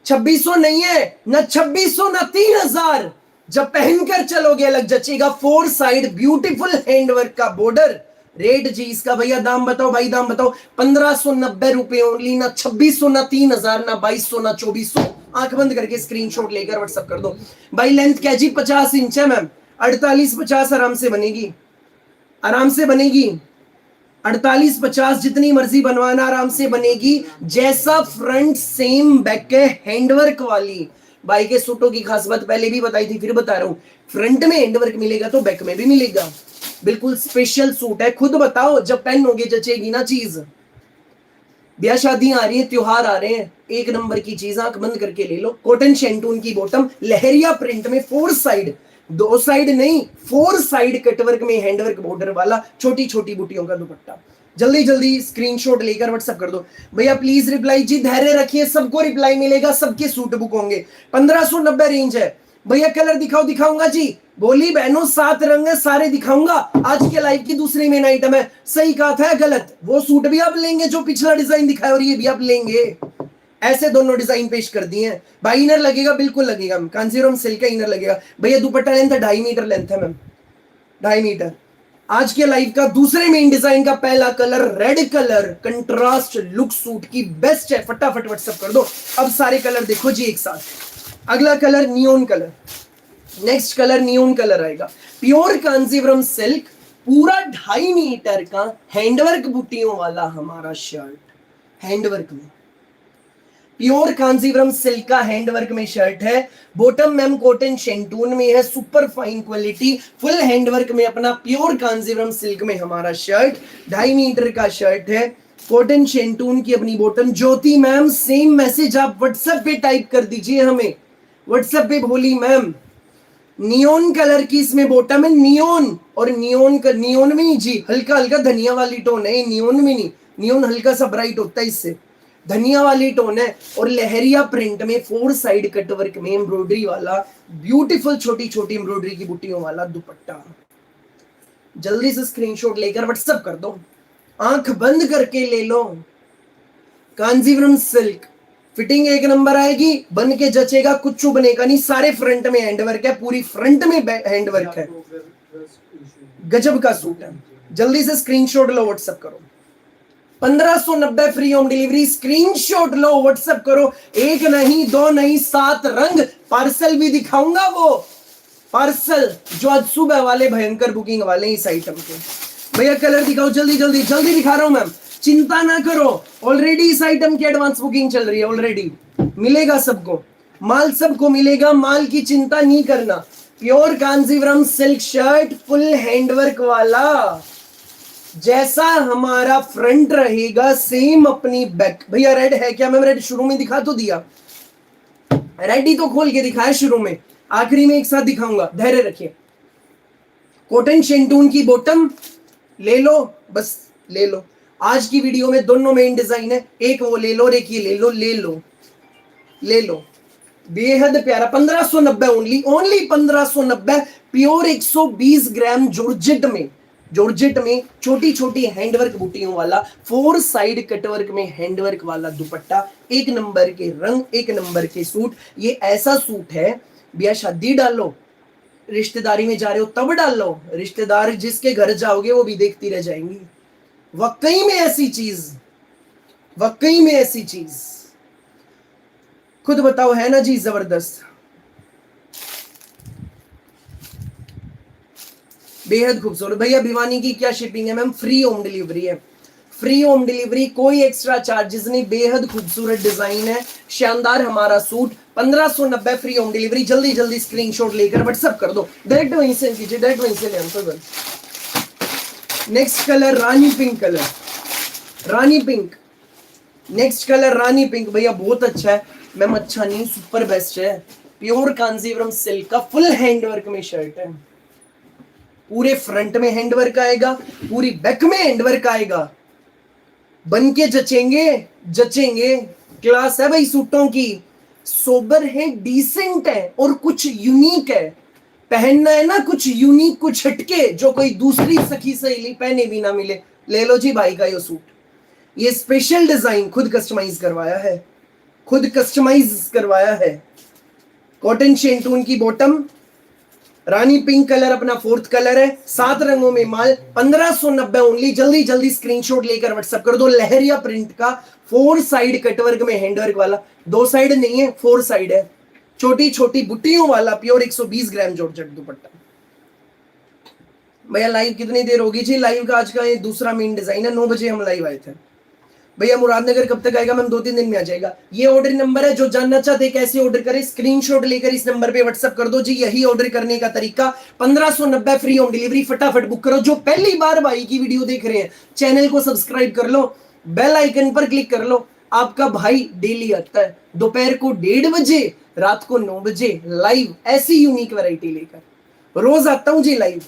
2600 नहीं है, ना 2600 ना 3000। जब पहनकर चलोगे अलग जचेगा। 4 साइड ब्यूटीफुल हैंडवर्क का बॉर्डर। रेट जी इसका भैया दाम बताओ भाई, दाम बताओ। 1590 रुपए ओनली, ना 2600 ना 3000 ना 2200 ना 2400। आंख बंद करके स्क्रीनशॉट लेकर व्हाट्सएप कर दो भाई। लेंथ क्या जी 50 इंच है मैम, 48-50 आराम से बनेगी, आराम से बनेगी। 48-50 जितनी मर्जी बनवाना आराम से बनेगी। जैसा फ्रंट सेम बैक है हैंडवर्क वाली, भाई के सूटों की खास बात पहले भी बताई थी, फिर बता रहा हूं, फ्रंट में हैंड वर्क मिलेगा तो बैक में भी मिलेगा। बिल्कुल स्पेशल सूट है, खुद बताओ जब पहनोगे जचेगी ना चीज। ब्याह शादी आ रही है, त्योहार आ रहे हैं, एक नंबर की चीज, आंख बंद करके ले लो। कॉटन शेंटून की बॉटम, लहरिया प्रिंट में, 4 साइड, 2 साइड नहीं 4 साइड कटवर्क में हैंडवर्क बॉर्डर वाला, छोटी छोटी बूटियों का दुपट्टा। जल्दी जल्दी स्क्रीनशॉट लेकर व्हाट्सएप कर दो भैया, प्लीज रिप्लाई जी, धैर्य रखिए, सबको रिप्लाई मिलेगा, सबके सूट बुक होंगे। 1590 रेंज है भैया। कलर दिखाऊंगा जी, बोली बहनों 7 रंग है, सारे दिखाऊंगा। आज के लाइव की दूसरी मेन आइटम है, सही कहा था गलत, वो सूट भी आप लेंगे जो पिछला डिजाइन दिखाया और ये भी आप लेंगे। ऐसे दोनों डिजाइन पेश कर दिए हैं भाई। इनर लगेगा, बिल्कुल लगेगा, कांजीवरम सिल्क का इनर लगेगा भैया। दुपट्टा लेंथ 2.5 मीटर लेंथ है मैम, 2.5 मीटर। आज के लाइव का दूसरे मेन डिजाइन का पहला colour red colour, contrast look suit की बेस्ट है, फटाफट व्हाट्सएप कर दो। अब सारे कलर देखो जी एक साथ। अगला colour neon colour, next colour neon colour आएगा, प्योर कांजीवरम सिल्क, पूरा 2.5 मीटर का हैंडवर्क बूटियों वाला हमारा शर्ट, हैंडवर्क में, प्योर कांजीवरम सिल्क का हैंडवर्क में शर्ट है। बॉटम मैम कॉटन शेंटून में है, super fine quality, full handwork में अपना प्योर कांजीवरम सिल्क में हमारा शर्ट, 2.5 मीटर का शर्ट है, कॉटन शेंटून की अपनी बॉटम। ज्योति मैम सेम मैसेज आप व्हाट्सएप पे टाइप कर दीजिए हमें, व्हाट्सएप पे भोली मैम। नियोन कलर की इसमें बॉटम है, नियोन, और नियोन में जी हल्का हल्का धनिया वाली टोन है, नियोन में नहीं, नियोन हल्का सा ब्राइट होता है, इससे धनिया वाली टोन है। और लहरिया प्रिंट में 4 साइड कटवर्क में एम्ब्रॉयडरी वाला, ब्यूटीफुल छोटी छोटी एम्ब्रॉयडरी की बूटियों वाला दुपट्टा। जल्दी से स्क्रीनशॉट लेकर व्हाट्सएप कर दो, आंख बंद करके ले लो। कांजीवरम सिल्क, फिटिंग एक नंबर आएगी, बन के जचेगा, कुछ बनेगा नहीं, सारे फ्रंट में हैंडवर्क है, पूरी फ्रंट में हैंडवर्क है, गजब का सूट है। जल्दी से स्क्रीनशॉट लो, व्हाट्सएप करो। 1590 फ्री होम डिलीवरी, स्क्रीनशॉट लो, व्हाट्सएप करो। एक नहीं, 2 नहीं, 7 रंग, पार्सल भी दिखाऊंगा, वो पार्सल जो आज सुबह वाले भयंकर बुकिंग वाले इस आइटम के। भैया कलर दिखाओ, जल्दी जल्दी जल्दी दिखा रहा हूं मैम, चिंता ना करो, ऑलरेडी इस आइटम की एडवांस बुकिंग चल रही है, ऑलरेडी मिलेगा सबको, माल सबको मिलेगा, माल की चिंता नहीं करना। Pure Kanjeevaram silk shirt, full handwork वाला, जैसा हमारा फ्रंट रहेगा सेम अपनी बैक। भैया रेड है क्या मैम? रेड शुरू में दिखा तो दिया, रेड ही तो खोल के दिखाया शुरू में, आखिरी में एक साथ दिखाऊंगा, धैर्य रखिए। कॉटन शेंटून की बॉटम ले लो, बस ले लो। आज की वीडियो में दोनों मेन डिजाइन है, एक वो ले लो और एक ये ले लो, ले लो ले लो, बेहद प्यारा। 1590 only, only 1590, pure 120 gram georgette में, जॉर्जेट में छोटी छोटी हैंडवर्क बूटियों वाला, 4 साइड कटवर्क में हैंडवर्क वाला दुपट्टा, एक नंबर के रंग, एक नंबर के सूट। ये ऐसा सूट है, ब्याह शादी डालो, रिश्तेदारी में जा रहे हो तब डालो, रिश्तेदार जिसके घर जाओगे वो भी देखती रह जाएंगी। वाकई में ऐसी चीज, वाकई में ऐसी चीज, खुद बताओ, है ना जी जबरदस्त, बेहद खूबसूरत। भैया भिवानी की क्या शिपिंग है मैम? फ्री होम डिलीवरी है, फ्री होम डिलीवरी, कोई एक्स्ट्रा चार्जेस नहीं, बेहद खूबसूरत डिजाइन है, शानदार हमारा सूट, 1590 फ्री होम डिलीवरी। जल्दी जल्दी स्क्रीनशॉट लेकर व्हाट्सएप कर दो, डायरेक्ट वहीं से कीजिए, डायरेक्ट वहीं से ले आंसर। नेक्स्ट कलर रानी पिंक कलर, रानी पिंक, नेक्स्ट कलर रानी पिंक। भैया बहुत अच्छा है मैम, अच्छा नहीं सुपर बेस्ट है, प्योर कांजीवरम सिल्क का फुल हैंडवर्क में शर्ट है, पूरे फ्रंट में हैंडवर्क आएगा, पूरी बैक में हैंडवर्क आएगा, बन के जचेंगे, जचेंगे, क्लास है भाई सूटों की, सोबर है, डिसेंट है और कुछ यूनिक है। पहनना है ना कुछ यूनिक, कुछ हटके, जो कोई दूसरी सखी सहेली पहने भी ना मिले, ले लो जी भाई का ये सूट। ये स्पेशल डिजाइन खुद कस्टमाइज करवाया है, खुद कस्टमाइज करवाया है। कॉटन शेंटून की बॉटम, रानी पिंक कलर अपना 4th कलर है, 7 रंगों में माल, 1590 ओनली। जल्दी जल्दी स्क्रीनशॉट लेकर व्हाट्सएप कर दो। लहरिया प्रिंट का 4 साइड कटवर्क में हैंडवर्क वाला, 2 साइड नहीं है 4 साइड है, छोटी छोटी बुट्टियों वाला, प्योर 120 ग्राम जॉर्जेट दुपट्टा। भैया लाइव कितनी देर होगी जी? लाइव का आज का ये दूसरा मेन डिजाइन है, 9 बजे हम लाइव आए थे, भैया मुरादनगर कब तक आएगा? मैम 2-3 दिन में आ जाएगा। ये ऑर्डर नंबर है, जो जानना चाहते कैसे ऑर्डर करें स्क्रीनशॉट लेकर इस नंबर पे व्हाट्सएप कर दो जी। यही ऑर्डर करने का तरीका। 1590 फ्री होम डिलीवरी, फटाफट बुक करो। जो पहली बार भाई की वीडियो देख रहे हैं, चैनल को सब्सक्राइब कर लो, बेल आइकन पर क्लिक कर लो। आपका भाई डेली आता है दोपहर को 1:30 बजे, रात को 9 बजे लाइव, ऐसी यूनिक वैरायटी लेकर रोज आता हूं जी लाइव।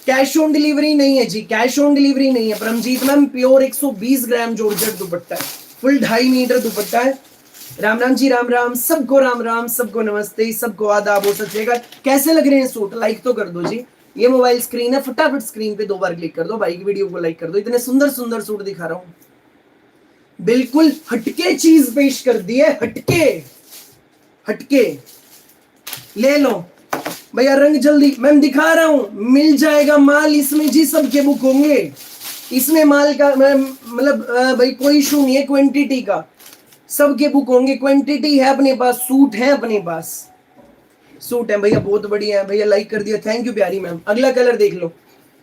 कैश ऑन डिलीवरी नहीं है जी, कैश ऑन डिलीवरी नहीं है। Paramjit ma'am pure 120 gram georgette दुपट्टा है, फुल 2.5 मीटर दुपट्टा है। राम राम जी, राम राम सबको, राम राम सबको, नमस्ते सबको, आदाब हो सकेगा। कैसे लग रहे हैं सूट? लाइक तो कर दो जी। ये मोबाइल स्क्रीन है, फटाफट स्क्रीन पे 2 बार क्लिक कर दो, भाई की वीडियो को लाइक कर दो। इतने सुंदर सुंदर सूट दिखा रहा हूं, बिल्कुल हटके चीज पेश कर दी है, हटके हटके। ले लो भैया, रंग जल्दी मैम दिखा रहा हूं, मिल जाएगा माल इसमें जी, सबके बुक होंगे इसमें। माल का मतलब भाई कोई इशू नहीं है, क्वांटिटी का सबके बुक होंगे। क्वांटिटी है अपने पास, सूट है अपने पास, सूट है भैया, बहुत बढ़िया है भैया, लाइक कर दिया, थैंक यू प्यारी मैम। अगला कलर देख लो।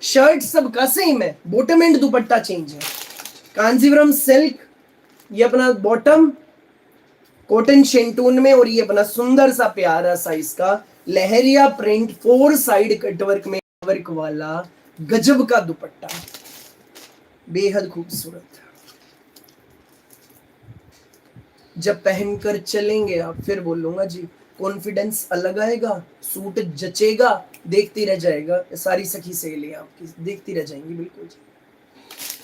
शर्ट सबका सेम है, बॉटम एंड दुपट्टा चेंज है। कांजीवरम सिल्क, ये अपना बॉटम कॉटन शेंटून में, और ये अपना सुंदर सा प्यारा सा इसका लहरिया प्रिंट 4 साइड कटवर्क में वर्क वाला गजब का दुपट्टा, बेहद खूबसूरत। जब पहनकर चलेंगे आप फिर बोलूंगा जी, कॉन्फिडेंस अलग आएगा, सूट जचेगा, देखती रह जाएगा। सारी सखी सहेली आपकी देखती रह जाएंगी, बिल्कुल जी।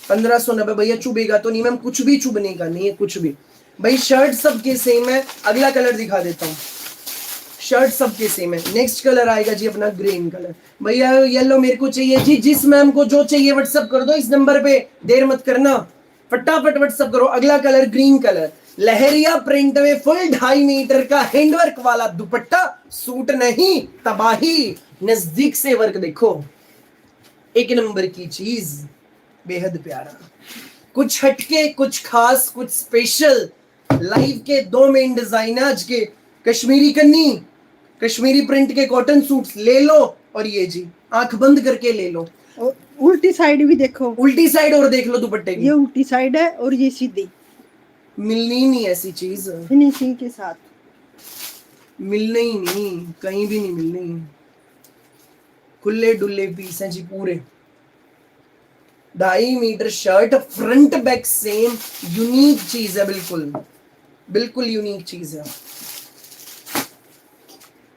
1590 भैया, चुभेगा तो नहीं मैम, कुछ भी चुभने का नहीं है, कुछ भी भाई। शर्ट सबके सेम है। अगला कलर दिखा देता हूँ, शर्ट सबके सेम है। नेक्स्ट कलर आएगा जी अपना ग्रीन कलर। भैया येलो मेरे को चाहिए जी, जिस मैम को जो चाहिए व्हाट्सअप कर दो इस नंबर पे, देर मत करना, फटाफट व्हाट्सअप करो। अगला कलर ग्रीन कलर, लहरिया प्रिंट में फुल 2.5 मीटर का हैंडवर्क वाला दुपट्टा, सूट नहीं तबाही। नजदीक से वर्क देखो, एक नंबर की चीज, बेहद प्यारा, कुछ हटके, कुछ खास, कुछ स्पेशल। लाइव के 2 मेन डिजाइन आज के, कश्मीरी कन्नी, कश्मीरी प्रिंट के कॉटन सूट्स ले लो, और ये जी आंख बंद करके ले लो। उल्टी साइड भी देखो, उल्टी साइड और देख लो दुपट्टे की, ये उल्टी साइड है और ये सीधी। मिलनी ही नहीं ऐसी चीज, फिनिशिंग के साथ मिलने ही नहीं, कहीं भी नहीं मिलनी। खुले डुल्ले पीस हैं जी पूरे, 2.5 metre shirt, front back same, unique चीज है, बिल्कुल बिल्कुल यूनिक चीज है।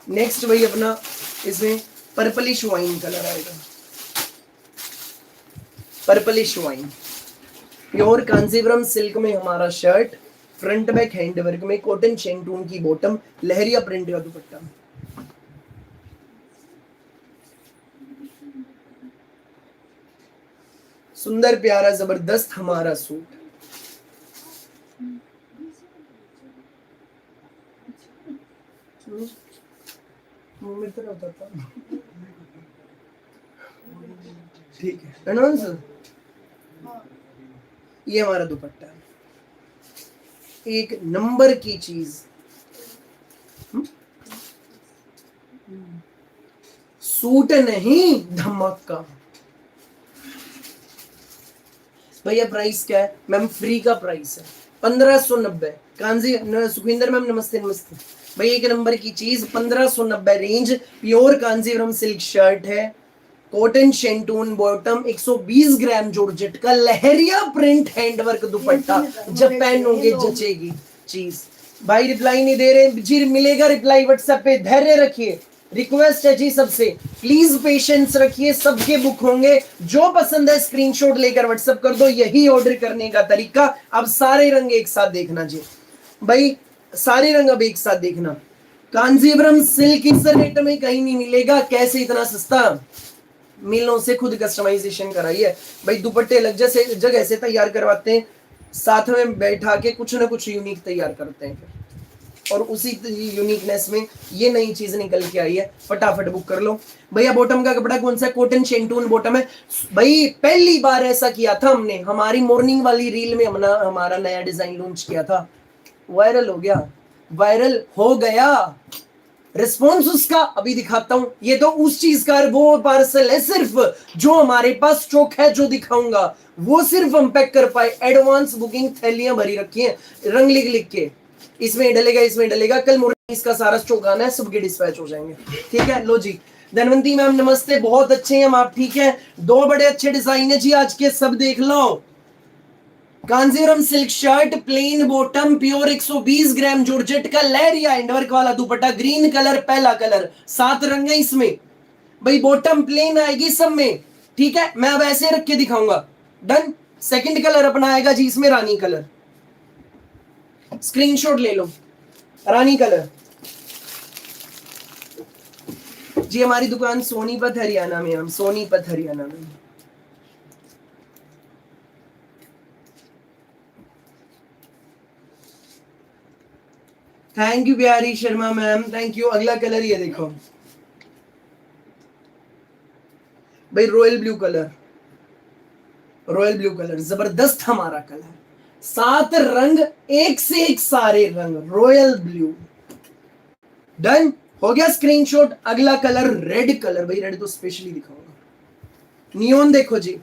नेक्स्ट वही अपना, इसमें पर्पलिश वाइन कलर आएगा, purplish wine, pure Kanjeevaram silk में हमारा shirt, front back hand work में, कॉटन शेंटून की बॉटम, लहरिया प्रिंट का दुपट्टा। सुंदर प्यारा जबरदस्त हमारा सूट। ठीक है अनौंस, ये हमारा दुपट्टा है, एक नंबर की चीज। सूट नहीं धमाका। भैया प्राइस क्या है? मैम फ्री का प्राइस है 1590। कांजी सुखविंदर मैम नमस्ते नमस्ते। भाई एक नंबर की चीज, 1590 range, pure Kanjeevaram silk shirt है, cotton shantoon bottom, 120 gram georgette का लहरिया प्रिंट हैंडवर्क दुपट्टा, जब पहनोगे जचेगी चीज। भाई रिप्लाई नहीं दे रहे जी, मिलेगा रिप्लाई व्हाट्सएप पे, धैर्य रखिए, रिक्वेस्ट है जी सबसे, प्लीज पेशेंस रखिए, सबके बुक होंगे। जो पसंद है स्क्रीनशॉट लेकर व्हाट्सएप कर दो, यही ऑर्डर करने का तरीका। अब सारे रंग एक साथ देखना जी भाई, सारे रंग अब एक साथ देखना। कांजीवरम सिल्क इस रेट में कहीं नहीं मिलेगा। कैसे इतना सस्ता? मिलों से खुद कस्टमाइजेशन कराइए भाई, दुपट्टे अलग जैसे जगह से तैयार करवाते हैं, साथ में बैठा के कुछ ना कुछ यूनिक तैयार करते हैं, और उसी यूनिकनेस में ये नई चीज निकल के आई है। फटाफट बुक कर लो भैया। बॉटम का कपड़ा कौन सा है? कॉटन शेंटून बॉटम है भाई। पहली बार ऐसा किया था हमने, हमारी मॉर्निंग वाली रील में हमने हमारा नया डिजाइन लॉन्च किया था, वायरल हो गया, वायरल हो गया। रिस्पॉन्स उसका अभी दिखाता हूं। ये तो उस चीज का वो पार्सल है सिर्फ जो हमारे पास स्टॉक है, जो दिखाऊंगा वो सिर्फ हम पैक कर पाए। एडवांस बुकिंग थैलियां भरी रखी हैं रंग लिख लिख के, इसमें डलेगा इसमें डलेगा, कल मॉर्निंग इसका सारा स्टॉक आना है, सबके डिस्पैच हो जाएंगे। ठीक है, लो जी। धनवंती मैम नमस्ते, बहुत अच्छे हैं आप, ठीक है। दो बड़े अच्छे डिजाइन है जी आज के, सब देख लो। Kanjeevaram silk shirt, plain bottom, pure 120 gram georgette का लहरिया हैंडवर्क वाला दुपट्टा, ग्रीन कलर पहला कलर, 7 रंग है इसमें भाई। बॉटम प्लेन आएगी सब में, ठीक है। मैं अब ऐसे रख के दिखाऊंगा, डन। सेकंड कलर अपना आएगा जी इसमें रानी कलर, स्क्रीनशॉट ले लो, रानी कलर जी। हमारी दुकान सोनीपत हरियाणा में, हम सोनीपत हरियाणा में। थैंक यू प्यारी शर्मा मैम, थैंक यू। अगला कलर ये देखो भाई, royal blue colour, royal blue colour जबरदस्त हमारा कलर, 7 रंग, एक से एक सारे रंग, रॉयल ब्लू। डन हो गया स्क्रीनशॉट। अगला कलर रेड कलर, भाई रेड तो स्पेशली दिखाऊंगा। नियोन देखो जी,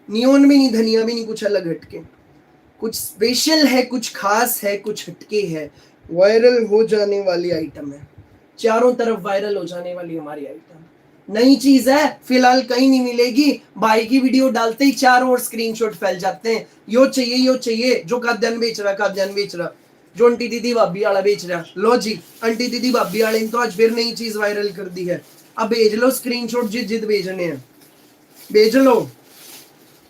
नियोन भी नहीं, धनिया भी नहीं, कुछ अलग हटके, कुछ स्पेशल है, कुछ खास है, कुछ हटके है, वायरल हो जाने वाली आइटम है, चारों तरफ वायरल हो जाने वाली हमारी आइटम। नई चीज है, फिलहाल कहीं नहीं मिलेगी। भाई की वीडियो डालते ही चारों ओर स्क्रीनशॉट फैल जाते हैं, यो चाहिए यो चाहिए। जो खाद्यान्न बेच रहा, खाद्यान्न बेच रहा, जो आंटी दीदी भाभी वाला बेच रहा, लो जी आंटी दीदी भाभी वाले ने तो आज फिर नई चीज वायरल कर दी है। अब भेज लो स्क्रीनशॉट, जिद जिद भेजने हैं भेज लो,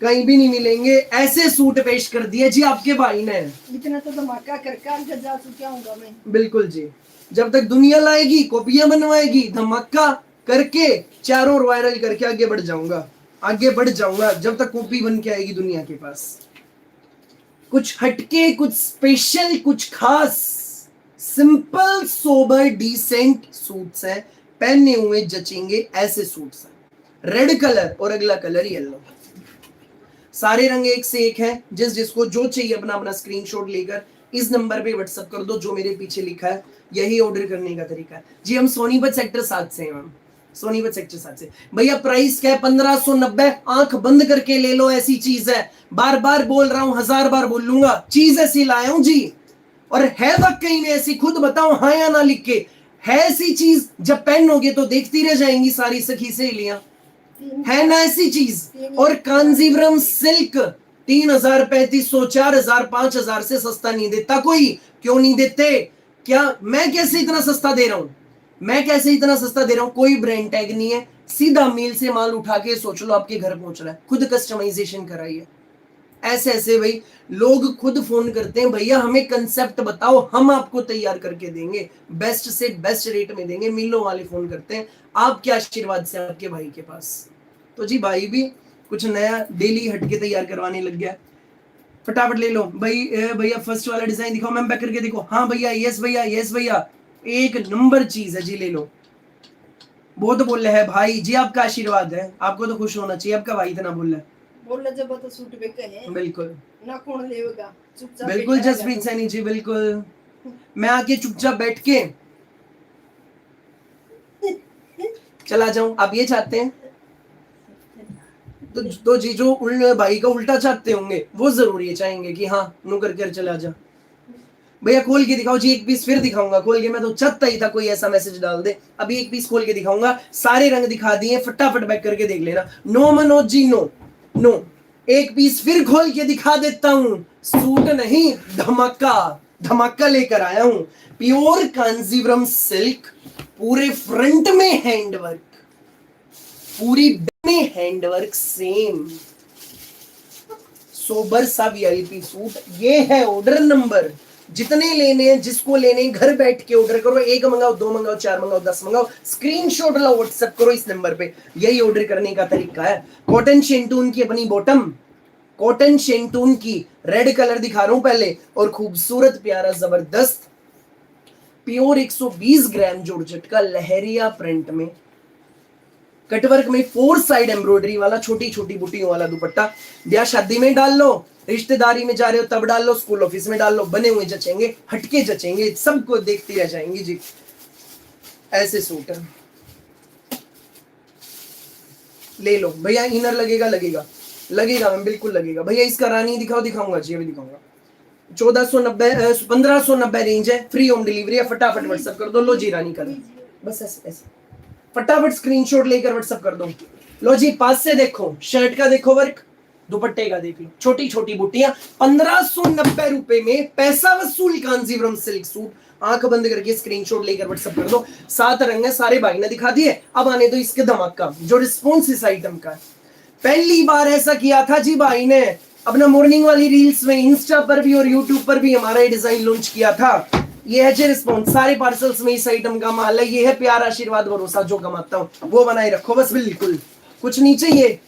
कहीं भी नहीं मिलेंगे। ऐसे सूट पेश कर दिए जी आपके भाई ने, इतना तो धमाका कर जा चुका हूँ मैं। बिल्कुल जी। जब तक दुनिया लाएगी, कॉपियां बनवाएगी, धमाका करके चारों ओर वायरल करके आगे बढ़ जाऊंगा, आगे बढ़ जाऊंगा जब तक कॉपी बन के आएगी दुनिया के पास। कुछ हटके, कुछ स्पेशल, कुछ खास, सिंपल सोबर डिसेंट सूट्स हैं, पहने हुए जचेंगे ऐसे सूट्स हैं। रेड कलर और अगला कलर येलो, सारे रंग एक से एक हैं। जिस जिसको जो चाहिए अपना अपना स्क्रीनशॉट लेकर इस नंबर पे व्हाट्सएप कर दो, जो मेरे पीछे लिखा है, यही ऑर्डर करने का तरीका है जी। हम सोनीपत सेक्टर 7 से हैं मैम, सोनीपत सेक्टर 7 से। भैया प्राइस क्या है? 1590। आंख बंद करके ले लो, ऐसी चीज है, बार बार बोल रहा हूं, 1000 बार बोल लूंगा, चीज ऐसी लाया हूं जी। और है वाकई में ऐसी, खुद बताओ हाँ या ना लिख के। है ऐसी चीज, जब पहनोगे तो देखती रह जाएंगी सारी सखी सहेलियां, है ना ऐसी चीज। और कांजीवरम सिल्क 3000, 3500, 4000, 5000 से सस्ता नहीं देता कोई। क्यों नहीं देते? क्या मैं कैसे इतना सस्ता दे रहा हूं? मैं कैसे इतना सस्ता दे रहा हूं? कोई ब्रांड टैग नहीं है, सीधा मील से माल उठा के सोच लो आपके घर पहुंच रहा है, खुद कस्टमाइजेशन कराइए। ऐसे ऐसे भाई लोग खुद फोन करते हैं, भैया हमें कंसेप्ट बताओ, हम आपको तैयार करके देंगे, बेस्ट से बेस्ट रेट में देंगे। मिलों वाले फोन करते हैं, आपके आशीर्वाद से आपके भाई के पास। तो जी भाई भी कुछ नया डेली हटके तैयार करवाने लग गया। फटाफट ले लो भाई। भैया फर्स्ट वाला डिजाइन दिखाओ मैम, पैक करके देखो। हाँ भैया, यस भैया, यस भैया, एक नंबर चीज है जी, ले लो। बहुत बोल रहे हैं भाई जी, आपका आशीर्वाद है, आपको तो खुश होना चाहिए, आपका भाई इतना बोल रहा है। बोल जब तो सूट पे कहे बिल्कुल ना, कौन लेगा, चुपचाप बिल्कुल जसप्रीत सैनी जी, बिल्कुल। मैं आके चुपचाप बैठ के चला जाऊं, आप ये चाहते हैं? तो जी जो भाई का उल्टा चाहते होंगे वो जरूर ये चाहेंगे कि हाँ नू कर चला जा। भैया खोल के दिखाओ जी, एक पीस फिर दिखाऊंगा खोल के। मैं तो चाहता ही था कोई ऐसा मैसेज डाल दे, अभी एक पीस खोल के दिखाऊंगा। सारे रंग दिखा दिए, फटाफट बैक करके देख लेना। No Manoj ji, no no, एक पीस फिर खोल के दिखा देता हूं। सूट नहीं, धमाका धमाका लेकर आया हूं। प्योर कांजीवरम सिल्क, पूरे फ्रंट में हैंडवर्क, पूरी में हैंडवर्क, सेम सोबर सा वीआईपी सूट। ये है ऑर्डर नंबर, जितने लेने हैं, जिसको लेने घर बैठ के ऑर्डर करो। 1 मंगाओ, 2 मंगाओ, 4 मंगाओ, 10 मंगाओ, स्क्रीनशॉट लो, व्हाट्सएप करो इस नंबर पे। यही ऑर्डर करने का तरीका है। कॉटन शेंटून की अपनी बॉटम, कॉटन शेंटून की रेड कलर दिखा रहा हूं पहले, और खूबसूरत प्यारा जबरदस्त प्योर 120 ग्राम जॉर्जेट का लहरिया प्रिंट में, कटवर्क में 4 साइड एम्ब्रॉयडरी वाला, छोटी छोटी बुटियों वाला दुपट्टा। ब्याह शादी में डाल लो, रिश्तेदारी में जा रहे हो तब डाल लो, स्कूल ऑफिस में डाल लो, बने हुए जचेंगे, हटके जचेंगे, सबको देखती रह जाएंगी जी। ऐसे सूट ले लो भैया। इनर लगेगा लगेगा लगेगा मैम, बिल्कुल लगेगा भैया। इसका रानी दिखाओ, दिखाऊंगा जी, अभी दिखाऊंगा। 1490 1590 रेंज है, फ्री होम डिलीवरी है। फटाफट व्हाट्सअप कर दो। लो जी रानी कर, बस ऐसे ऐसे फटाफट स्क्रीनशॉट लेकर व्हाट्सअप कर दो। लो जी, पास से देखो, शर्ट का देखो वर्क, दुपट्टे का देख लो, छोटी छोटी बुट्टियां। 1590 रुपए में पैसा वसूल कांजीवरम सिल्क सूट। आंख बंद करके स्क्रीनशॉट लेकर व्हाट्सएप कर दो। 7 रंग है, सारे भाई ने दिखा दिए। अब आने दो इसके धमाका, जो रिस्पॉन्स इस आइटम का है। पहली बार ऐसा किया था जी भाई ने अपना मॉर्निंग वाली रील्स में, इंस्टा पर भी और यूट्यूब पर भी हमारा ये डिजाइन लॉन्च किया था। ये है जी रिस्पॉन्स। सारे पार्सल्स में इस आइटम का माल है। ये है प्यार, आशीर्वाद, भरोसा, जो कमाता हूं वो बनाए रखो बस, बिल्कुल कुछ नहीं चाहिए।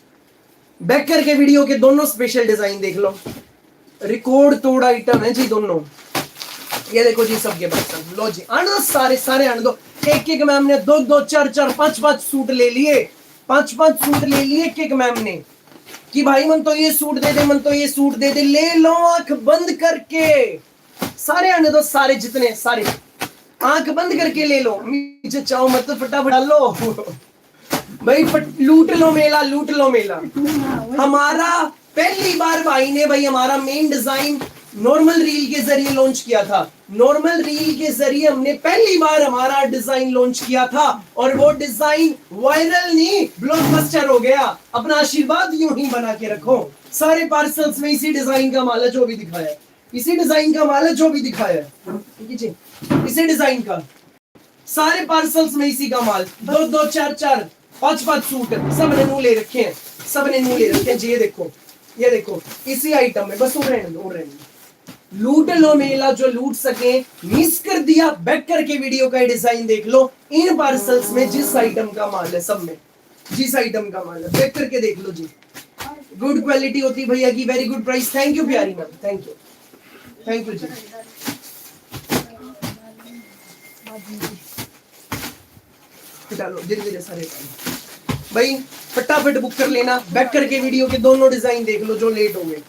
बैक करके वीडियो के दोनों स्पेशल डिजाइन देख लो, रिकॉर्ड तोड़ आइटम है जी दोनों। ये देखो जी सबके पास। लो जी आने दो, सारे सारे आने दो। एक एक मैम ने 2 2 4 4 5 5 सूट ले लिए, 5 5 सूट ले लिए एक एक मैम ने, कि भाई मन तो ये सूट दे दे, मन तो ये सूट दे दे। ले लो आंख बंद करके, सारे आने दो, सारे जितने सारे आंख बंद करके ले लो। नीचे चाहो मत तो फटाफट डालो भाई, लूट लो मेला, लूट लो मेला। हमारा पहली बार भाई ने भाई हमारा मेन डिजाइन नॉर्मल रील के जरिए लॉन्च किया था। नॉर्मल रील के जरिए हमने पहली बार हमारा डिजाइन लॉन्च किया था, और वो डिजाइन वायरल नहीं ब्लॉकबस्टर हो गया। अपना आशीर्वाद यूं ही बना के रखो। सारे पार्सल्स में इसी डिजाइन का माल है जो भी दिखाया है, इसी डिजाइन का माल है जो भी दिखाया है, ठीक है, इसी डिजाइन का। सारे पार्सल्स में इसी का माल। 2 2 4 4 5 5 सूट सबने नू ले रखे हैं, सबने नू ले रखे हैं जी। ये देखो इसी आइटम में, बस उड़ रहे लूट लो मेला, जो लूट सके। मिस कर दिया, बैक करके वीडियो का डिजाइन देख लो। इन पार्सल्स में जिस आइटम का माल है, सब में जिस आइटम का माल है, बैक करके देख लो जी। गुड क्वालिटी होती भैया की, very good price. Thank you प्यारी ma'am, thank you, thank you जी। डालो धीरे धीरे सारे भाई, फटाफट बुक कर लेना। बैक करके वीडियो के दोनों डिजाइन देख लो जो लेट हो गए।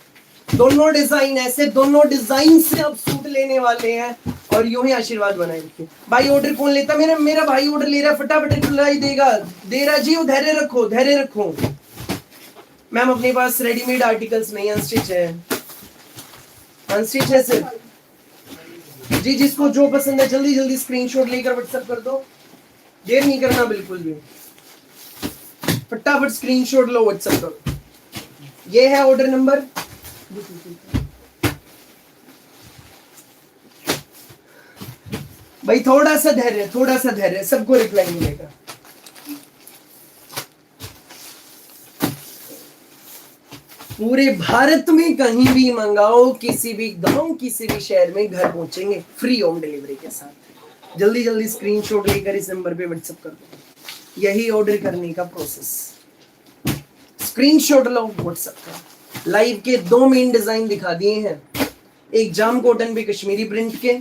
दोनों डिजाइन ऐसे, दोनों डिजाइन से अब सूट लेने वाले हैं, और यूं ही आशीर्वाद बनाए रखिए। भाई ऑर्डर कौन लेता? मेरा भाई ऑर्डर ले रहा है, फटाफट रिप्लाई देगा, दे रहा जी। धैर्य रखो, धैर्य रखो मैम। अपने पास रेडीमेड आर्टिकल्स नहीं, अनस्टिच है, अनस्टिच है सिर्फ जी। जिसको जो पसंद है जल्दी जल्दी स्क्रीनशॉट लेकर व्हाट्सएप कर दो, देर नहीं करना बिल्कुल भी। फटाफट स्क्रीनशॉट लो, व्हाट्सएप करो। ये है ऑर्डर नंबर। भाई थोड़ा सा धैर्य, थोड़ा सा धैर्य, सबको रिप्लाई मिलेगा। पूरे भारत में कहीं भी मंगाओ, किसी भी गांव, किसी भी शहर में घर पहुंचेंगे फ्री होम डिलीवरी के साथ। जल्दी जल्दी स्क्रीनशॉट लेकर इस नंबर पे व्हाट्सएप कर दो। यही ऑर्डर करने का प्रोसेस। स्क्रीनशॉट लो, व्हाट्सएप करो। लाइव के 2 मेन डिजाइन दिखा दिए हैं, एक जाम कॉटन पे कश्मीरी प्रिंट के,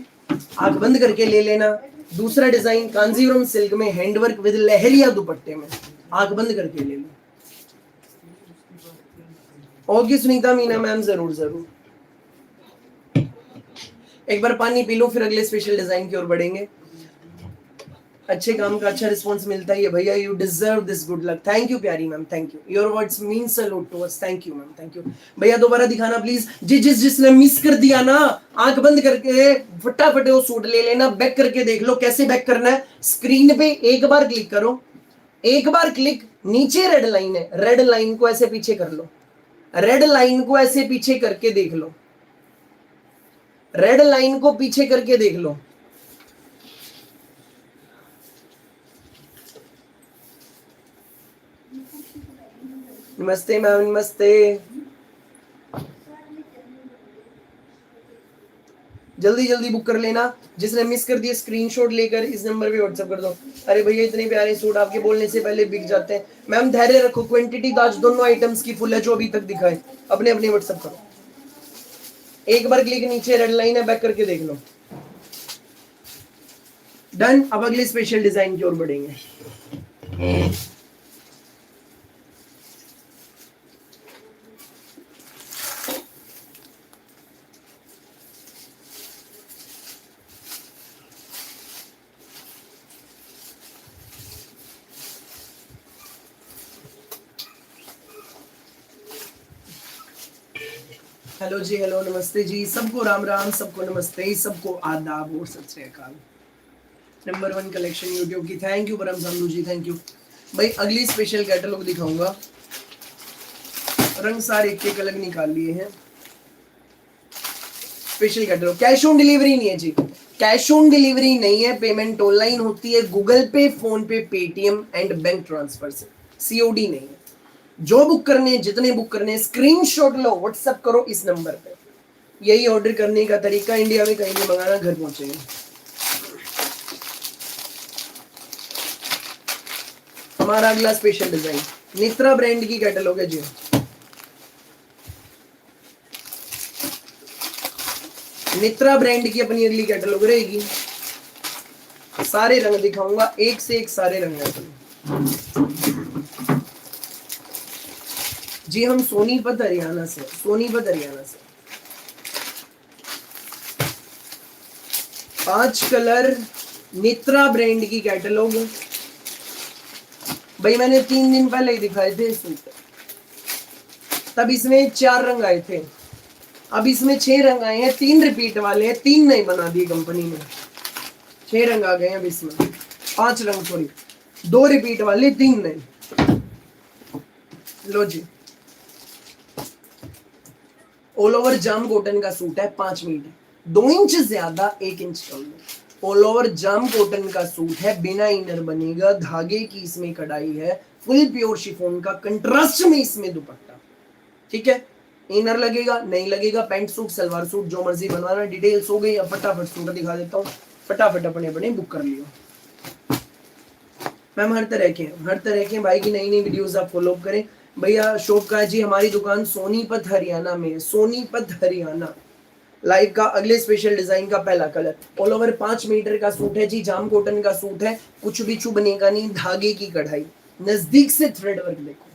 आंख बंद करके ले लेना। दूसरा डिजाइन कांजीवरम सिल्क में हैंडवर्क विद लहरिया दुपट्टे में, आंख बंद करके ले लो। ओके सुनीता मीना मैम, जरूर जरूर। एक बार पानी पी लो, फिर अगले स्पेशल डिजाइन की ओर बढ़ेंगे। अच्छे काम का अच्छा रिस्पॉन्स मिलता है भैया। You deserve this, good luck. Thank you प्यारी ma'am, thank you. Your words means a lot to us. Thank you ma'am, thank you भैया। दोबारा दिखाना प्लीज जी। जिसने मिस कर दिया ना, आंख बंद करके फटाफट वो सूट ले लेना। बैक करके देख लो कैसे बैक करना है। स्क्रीन पे एक बार क्लिक करो, एक बार क्लिक, नीचे रेड लाइन है, रेड लाइन को ऐसे पीछे कर लो, रेड लाइन को ऐसे पीछे करके देख लो, रेड लाइन को पीछे करके देख लो। नमस्ते मैम, नमस्ते। जल्दी जल्दी बुक कर लेना। जिसने मिस कर दिया स्क्रीनशॉट लेकर इस नंबर पे व्हाट्सएप कर दो। अरे भैया इतने प्यारे सूट आपके बोलने से पहले बिक जाते हैं। मैम धैर्य रखो, क्वांटिटी आज दोनों आइटम्स की फुल है जो अभी तक दिखाए। अपने अपने व्हाट्सएप करो, एक बार क्लिक, नीचे रेड लाइन है, बैक करके देख लो। डन। अब अगले स्पेशल डिजाइन की ओर बढ़ेंगे। हेलो जी, हेलो, नमस्ते जी, सबको राम राम, सबको नमस्ते, सबको आदाब और सत श्री अकाल। नंबर 1 कलेक्शन यूट्यूब की, थैंक यू परम संधू जी, थैंक यू भाई। अगली स्पेशल कैटलॉग दिखाऊंगा, रंग सारे एक एक अलग निकाल लिए हैं। Special catalogue, cash on delivery नहीं है जी, कैश ऑन डिलीवरी नहीं है, पेमेंट ऑनलाइन होती है, गूगल पे, फोन पे, पेटीएम एंड बैंक ट्रांसफर से, सीओडी नहीं है। जो बुक करने, जितने बुक करने, स्क्रीनशॉट लो, व्हाट्सएप करो इस नंबर पे। यही ऑर्डर करने का तरीका, इंडिया में कहीं भी मंगाना, घर पहुंचेगा। हमारा अगला स्पेशल डिजाइन नेत्रा ब्रांड की कैटलॉग है जी। नेत्रा ब्रांड की अपनी अगली कैटलॉग रहेगी। सारे रंग दिखाऊंगा, एक से एक सारे रंग हैं जी। हम सोनीपत हरियाणा से, सोनीपत हरियाणा से 5 कलर नेत्रा ब्रांड की कैटलॉग। भाई मैंने 3 दिन पहले ही दिखाए थे सूट, तब इसमें 4 रंग आए थे, अब इसमें 6 रंग आए हैं, 3 रिपीट वाले हैं, 3 नहीं बना दिए कंपनी ने, 6 रंग आ गए हैं अब इसमें, 5 रंग सॉरी, 2 रिपीट वाले, 3 नहीं। लो जी, ऑल ओवर जाम कॉटन का सूट है, 5 मीटर, 2 इंच ज्यादा 1 इंच कम। ऑल ओवर जाम कॉटन का सूट है, बिना इनर बनेगा, धागे की इसमें कढ़ाई है, फुल प्योर शिफॉन का, कंट्रास्ट में इसमें दुपट्टा, ठीक है। इनर लगेगा नहीं लगेगा, पैंट सूट, सलवार सूट, जो मर्जी बनवाना। डिटेल्स हो गई, अब फटाफट सूट दिखा देता हूँ, फटाफट अपने अपने बुक कर लियो। मैम हर तरह के भाई की नई नई वीडियोस आप फॉलो करें। भैया शॉप का है जी, हमारी दुकान सोनीपत हरियाणा में है, सोनीपत हरियाणा। लाइव का अगले स्पेशल डिजाइन का पहला कलर, ऑल ओवर 5 मीटर का सूट है जी, जाम कॉटन का सूट है, कुछ भी चुभनेगा नहीं, धागे की कढ़ाई, नजदीक से थ्रेड वर्क देखो,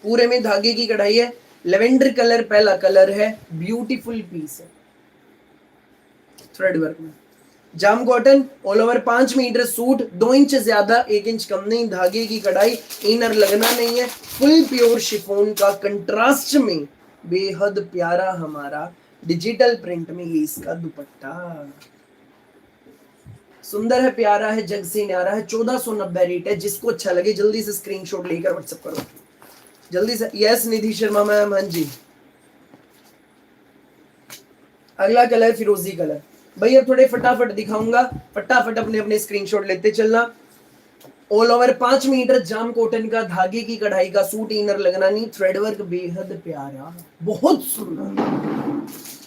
पूरे में धागे की कढ़ाई है। लेवेंडर कलर पहला कलर है, ब्यूटीफुल पीस है, थ्रेड वर्क में, jam cotton, all over 5 metre suit, 2 inch ज्यादा 1 इंच कम नहीं, धागे की कढ़ाई, इनर लगना नहीं है, फुल प्योर शिफॉन का, कंट्रास्ट में बेहद प्यारा हमारा डिजिटल प्रिंट में ये इसका दुपट्टा, सुंदर है, प्यारा है, जग से न्यारा है। 1490 रेट है, जिसको अच्छा लगे जल्दी से स्क्रीनशॉट लेकर व्हाट्सएप करो, जल्दी से। यस निधि शर्मा मैम, हाँ जी। अगला कलर फिरोजी कलर, भैया थोड़े फटाफट दिखाऊंगा, फटाफट अपने अपने स्क्रीनशॉट लेते चलना। ऑल ओवर 5 मीटर जाम कॉटन का, धागे की कढ़ाई का सूट, इनर लगना नहीं, थ्रेड वर्क बेहद प्यारा, बहुत सुंदर,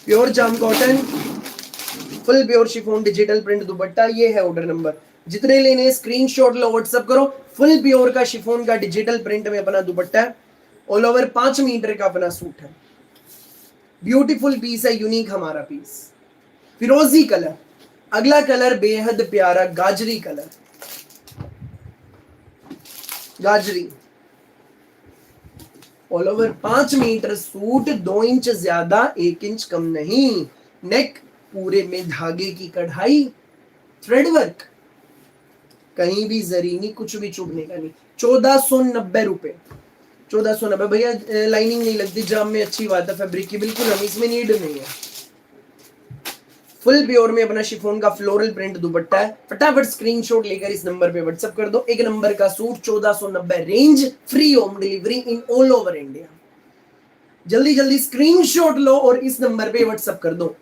pure jam cotton, full pure chiffon, digital print dupatta. ये है ऑर्डर नंबर, जितने लेने स्क्रीनशॉट लो, व्हाट्सएप करो। फुल प्योर का शिफॉन का डिजिटल प्रिंट में अपना दुपट्टा है, ऑल ओवर 5 मीटर का अपना सूट है, ब्यूटीफुल पीस है, यूनिक हमारा पीस। फिरोजी कलर, अगला कलर बेहद प्यारा गाजरी कलर, गाजरी, all over 5 metre suit, 2 inch ज्यादा 1 इंच कम नहीं, नेक पूरे में धागे की कढ़ाई, थ्रेड वर्क, कहीं भी जरी नहीं, कुछ भी चुभने का नहीं। 1490 रुपए, 1490 भैया। लाइनिंग नहीं लगती जाम में, अच्छी बात है, फैब्रिक की बिल्कुल हम इसमें नीड नहीं है। फुल प्योर में अपना शिफॉन का फ्लोरल प्रिंट दुपट्टा है, फटाफट स्क्रीनशॉट लेकर इस नंबर पे व्हाट्सएप कर दो। एक नंबर का suit, 1490 range, free home delivery in all over India. जल्दी जल्दी स्क्रीनशॉट लो और इस नंबर पे व्हाट्सएप कर दो।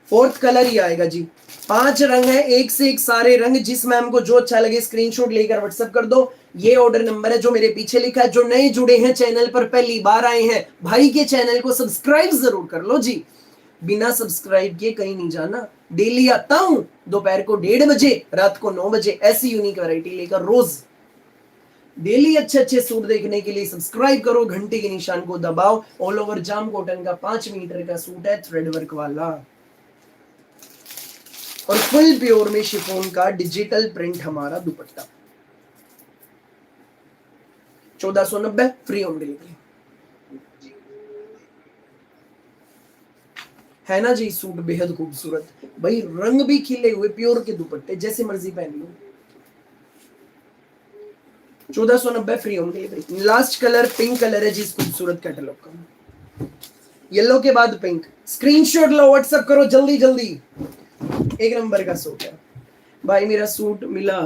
4th कलर ही आएगा जी, 5 रंग है, एक से एक सारे रंग, जिस मैम को जो अच्छा लगे स्क्रीनशॉट लेकर व्हाट्सएप कर दो। ये ऑर्डर नंबर है जो मेरे पीछे लिखा है। जो नए जुड़े हैं, चैनल पर पहली बार आए हैं, भाई के चैनल को सब्सक्राइब जरूर कर लो जी, बिना सब्सक्राइब किए कहीं नहीं जाना। डेली आता हूं, दोपहर को 1:30 बजे, रात को 9 बजे, ऐसी यूनिक वैरायटी लेकर रोज। डेली अच्छे अच्छे सूट देखने के लिए सब्सक्राइब करो, घंटे के निशान को दबाओ। ऑल ओवर जाम कॉटन का 5 मीटर का सूट है, थ्रेड वर्क वाला, और फुल प्योर में शिफॉन का डिजिटल प्रिंट हमारा दुपट्टा, 1490 फ्री होम डिलीवरी है ना जी। सूट बेहद खूबसूरत भाई, रंग भी खिले हुए, प्योर के दुपट्टे, जैसे मर्जी पहन लो, 1490 free home delivery. Last colour pink colour है जी इस खूबसूरत कैटलॉग का, येलो के बाद पिंक, स्क्रीनशॉट लो, व्हाट्सएप करो जल्दी जल्दी। एक नंबर का सूट है भाई, मेरा सूट मिला,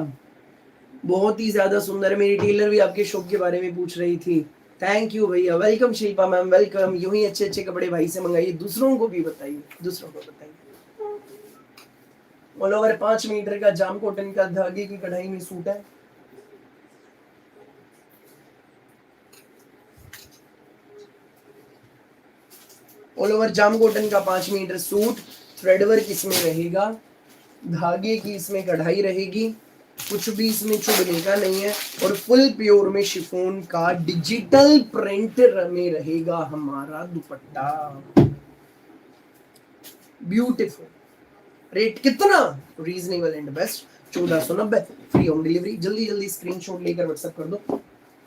बहुत ही ज्यादा सुंदर है। मेरी टेलर भी आपके शॉप के बारे में पूछ रही थी। थैंक यू भैया, वेलकम शिल्पा मैम, वेलकम। यूं ही अच्छे अच्छे कपड़े भाई से मंगाइए, दूसरों को भी बताइए, दूसरों को बताइए। ऑल ओवर 5 मीटर का जाम कॉटन का धागे की कढ़ाई में सूट है। ऑल ओवर जाम कॉटन का 5 मीटर सूट, थ्रेड वर्क इसमें रहेगा, धागे की इसमें कढ़ाई रहेगी, कुछ भी इसमें चुभने का नहीं है, और फुल प्योर में शिफॉन का डिजिटल प्रिंट में रहेगा हमारा दुपट्टा। ब्यूटीफुल। रेट कितना? Reasonable and best, 1490, free home delivery. जल्दी जल्दी स्क्रीनशॉट लेकर व्हाट्सएप कर दो।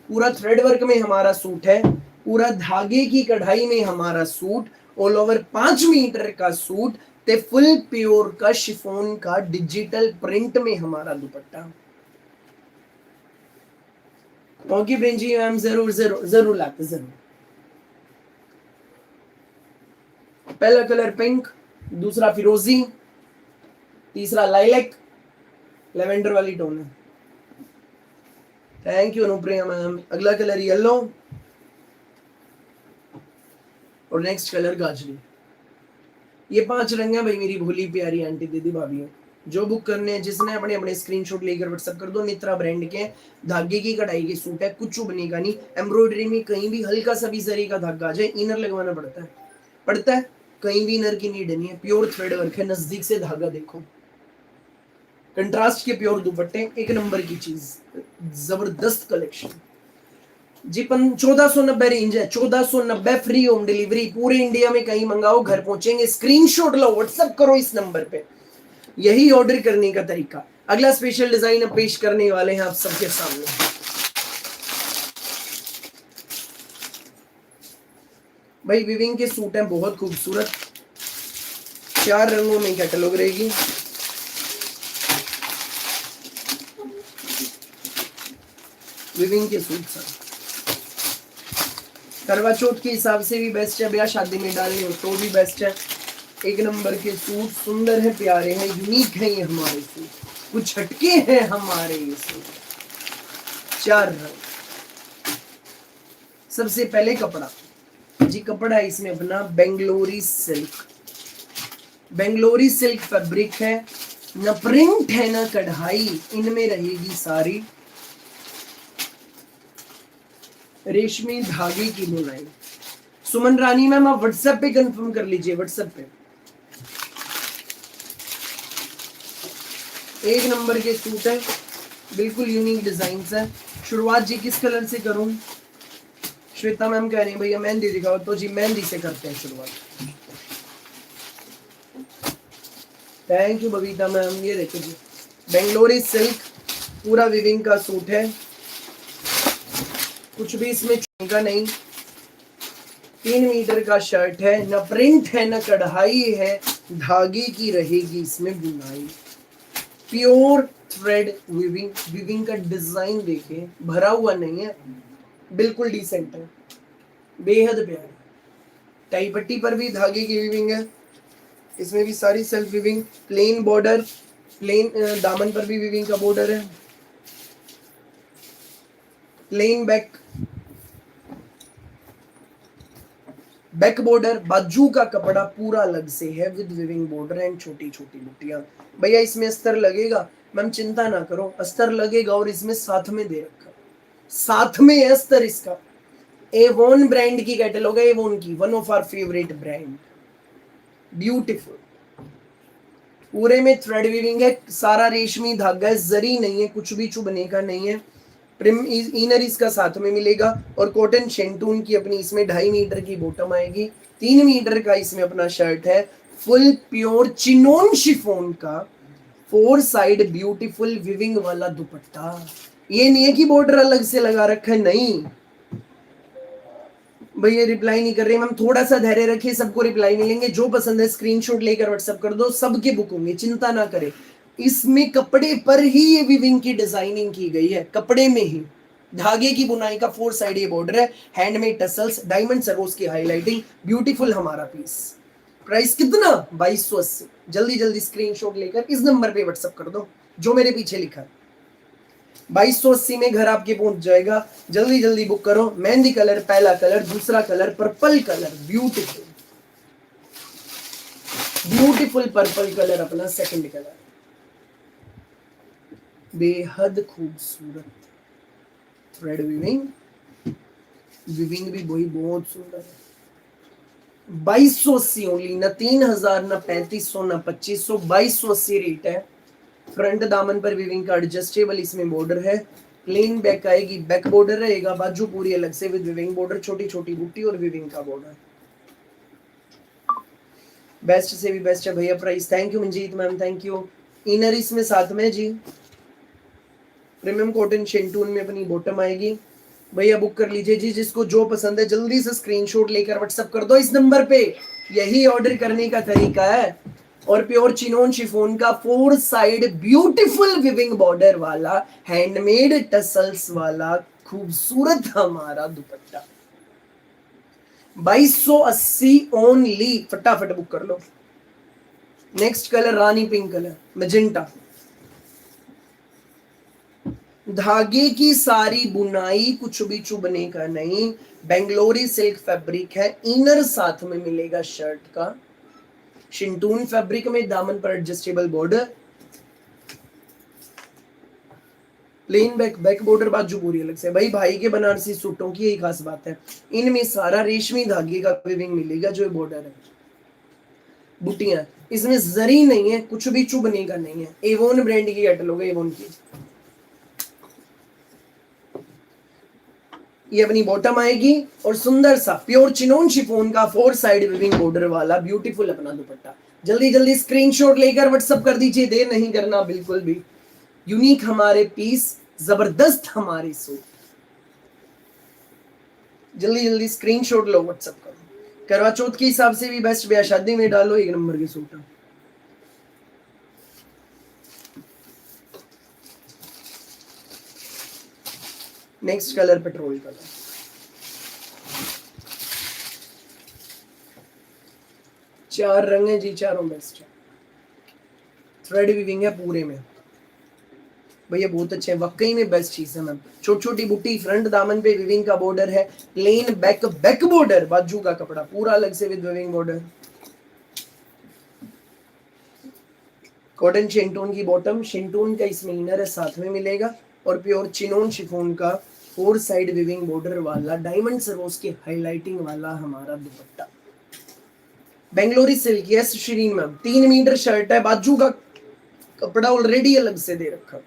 पूरा थ्रेड वर्क में हमारा सूट है, पूरा धागे की कढ़ाई में हमारा सूट, ऑल ओवर 5 मीटर का सूट, ते फुल प्योर का शिफॉन का डिजिटल प्रिंट में हमारा दुपट्टा। ओके ब्रिंजी मैम, जरूर जरूर जरूर लाते, जरूर। पहला कलर पिंक, दूसरा फिरोजी, तीसरा लाइलैक, लेवेंडर वाली टोन है। Thank you Anupriya ma'am. अगला कलर येलो, और नेक्स्ट कलर गाजरी। ये 5 रंग है भाई मेरी भोली प्यारी आंटी दीदी भाभी। जो बुक करने हैं, जिसने अपने अपने स्क्रीनशॉट लेकर व्हाट्सएप कर दो। नित्रा ब्रांड के धागे की कढ़ाई के सूट है, कुछ चुभने का नहीं। एम्ब्रॉयडरी में कहीं भी हल्का सा भी जरी का धागा आ जाए, इनर लगवाना पड़ता है, कहीं भी इनर की नीड नहीं है। प्योर थ्रेड वर्क है, नजदीक से धागा देखो, कंट्रास्ट के प्योर दुपट्टे, एक नंबर की चीज, जबरदस्त कलेक्शन जी। 1490 रेंज है, 1490, फ्री होम डिलीवरी, पूरे इंडिया में कहीं मंगाओ घर पहुंचेंगे। स्क्रीनशॉट लो, व्हाट्सएप करो इस नंबर पे, यही ऑर्डर करने का तरीका। अगला स्पेशल डिजाइन अब पेश करने वाले हैं आप सबके सामने। भाई विविंग के सूट हैं बहुत खूबसूरत, 4 रंगों में कैटलॉग रहेगी। विविंग के सूट सर करवा चौथ के हिसाब से भी बेस्ट है, ब्याह शादी में डालने हो तो भी बेस्ट है। एक नंबर के सूट, सुंदर है, प्यारे हैं, यूनिक है ये हमारे सूट, कुछ हटके हैं हमारे ये सूट। 4 रंग। सबसे पहले कपड़ा जी, कपड़ा है इसमें अपना Bangalori silk, Bangalori silk fabric है, न प्रिंट है न कढ़ाई, इनमें रहेगी सारी रेशमी धागे की बुनाई। सुमन रानी मैम आप व्हाट्सएप पे कंफर्म कर लीजिए, व्हाट्सएप पे। एक नंबर के सूट है, बिल्कुल यूनिक डिजाइन है। शुरुआत जी किस कलर से करूं? श्वेता मैम कह रही है भैया मेहंदी दिखाओ, तो जी मेहंदी से करते हैं शुरुआत। Thank you Babita ma'am. ये देखो जी, बेंगलोरी सिल्क पूरा विविंग का सूट है, कुछ भी इसमें चुनेगा नहीं। 3 मीटर का शर्ट है, न प्रिंट है न कढ़ाई है, धागे की रहेगी इसमें बुनाई। प्योर थ्रेड विविंग, विविंग का डिजाइन देखिए, भरा हुआ नहीं है, बिल्कुल डिसेंट है, बेहद प्यारा। टाई पट्टी पर भी धागे की विविंग है, इसमें भी सारी self weaving. Plain border, plain दामन पर भी विविंग का बॉर्डर है, प्लेन बैक बॉर्डर, बाजू का कपड़ा पूरा अलग से है विद विविंग बॉर्डर एंड छोटी छोटी बुट्टियां। भैया इसमें अस्तर लगेगा? मैम चिंता ना करो, अस्तर लगेगा, और इसमें साथ में दे रखा, साथ में है अस्तर इसका। एवोन ब्रांड की कैटलॉग है, एवोन की, one of our favourite brand. Beautiful, पूरे में थ्रेड वीविंग है, सारा रेशमी धागा है, जरी नहीं है, कुछ भी चुभने का नहीं है। प्रिम इनर इसका साथ में मिलेगा, और कॉटन शेंटून की अपनी इसमें 2.5 मीटर की बॉटम आएगी, 3 मीटर का इसमें अपना शर्ट है, फुल प्योर चिनोन शिफॉन का 4 साइड ब्यूटीफुल विविंग वाला दुपट्टा। ये नहीं है कि बॉर्डर अलग से लगा रखा है, नहीं भैया रिप्लाई नहीं कर रहे मैम, थोड़ा सा धैर्य रखिए, सबको रिप्लाई मिलेंगे। जो पसंद है स्क्रीनशॉट लेकर व्हाट्सएप कर दो, सबके बुक होंगे, चिंता ना करें। इसमें कपड़े पर ही ये विविंग की डिजाइनिंग की गई है, कपड़े में ही। धागे की बुनाई का 4 साइड ये बॉर्डर है, हैंडमेड टसल्स, डायमंड सरोज की हाईलाइटिंग, ब्यूटीफुल हमारा पीस। प्राइस कितना? 2280। जल्दी जल्दी स्क्रीनशॉट लेकर इस नंबर पे व्हाट्सएप कर दो जो मेरे पीछे लिखा है। 2280 में घर आपके पहुंच जाएगा। जल्दी जल्दी बुक करो। मेहंदी कलर पहला कलर, दूसरा colour purple colour, beautiful beautiful purple colour अपना सेकंड कलर, बेहद खूबसूरत थ्रेड विविंग, विविंग भी वही बहुत सुंदर है। 2280 ओनली, ना 3000 ना 3500 ना 2500, 2280 रेट है। फ्रंट दामन पर विविंग का एडजस्टेबल इसमें बॉर्डर है, प्लेन बैक आएगी, बैक बॉर्डर रहेगा, बाजू पूरी अलग से विद विविंग बॉर्डर, छोटी छोटी बूटी और विविंग का बॉर्डर। बेस्ट से भी बेस्ट है भैया price. Thank you Manjeet ma'am, thank you. Inner इसमें साथ में जी, प्रीमियम कॉटन शेंटून में अपनी बॉटम आएगी। भैया बुक कर लीजिए जी, जिसको जो पसंद है जल्दी से स्क्रीनशॉट लेकर व्हाट्सएप कर दो इस नंबर पे। यही ऑर्डर करने का तरीका है। और प्योर चिनोन शिफॉन का 4 साइड ब्यूटीफुल विविंग बॉर्डर वाला, हैंडमेड टसल्स वाला खूबसूरत हमारा दुपट्टा, 2280 ओनली। फटाफट बुक कर लो। नेक्स्ट कलर रानी पिंक कलर, मैजेंटा। धागे की सारी बुनाई, कुछ भी चुभने का नहीं, बेंगलोरी सिल्क फैब्रिक है, इनर साथ में मिलेगा शर्ट का, शिंटून फैब्रिक में, दामन पर adjustable border, plane back, back border, बाजू पूरी अलग से। भाई भाई के बनारसी सूटों की यही खास बात है, इनमें सारा रेशमी धागे का विविंग मिलेगा जो बॉर्डर है, बुटियां, इसमें जरी नहीं है, कुछ भी चुभने का नहीं है। एवोन ब्रांड की कैटलॉग है, एवोन की। ये अपनी बॉटम आएगी और सुंदर सा प्योर चिनोन शिफॉन का 4 साइड विविंग बॉर्डर वाला ब्यूटीफुल अपना दुपट्टा। जल्दी जल्दी स्क्रीनशॉट लेकर व्हाट्सएप कर दीजिए, देर नहीं करना बिल्कुल भी। यूनिक हमारे पीस, जबरदस्त हमारे सूट। जल्दी जल्दी स्क्रीनशॉट लो, व्हाट्सएप करो। करवा चौथ के हिसाब से भी बेस्ट, ब्याह शादी में डालो, एक नंबर के सूट है। नेक्स्ट कलर पेट्रोल कलर, चार रंग है जी, चारों बेस्ट है। थ्रेड विविंग है पूरे में भैया, बहुत अच्छे हैं, वाकई में बेस्ट चीज है मैम। छोटी छोटी बूटी, फ्रंट दामन पे विविंग का बॉर्डर है, प्लेन बैक, बैक बॉर्डर, बाजू का कपड़ा पूरा अलग से with viewing border, cotton shantoon की बॉटम, शेंटून का इसमें इनर है साथ में मिलेगा, और प्योर चिनोन शिफॉन का 4 साइड विविंग बॉर्डर वाला, डायमंड सरोज के हाईलाइटिंग वाला हमारा dupatta, Bangalori silk. Yes Shreen ma'am, 3 metre shirt है, बाजू का कपड़ा ऑलरेडी अलग से दे रखा,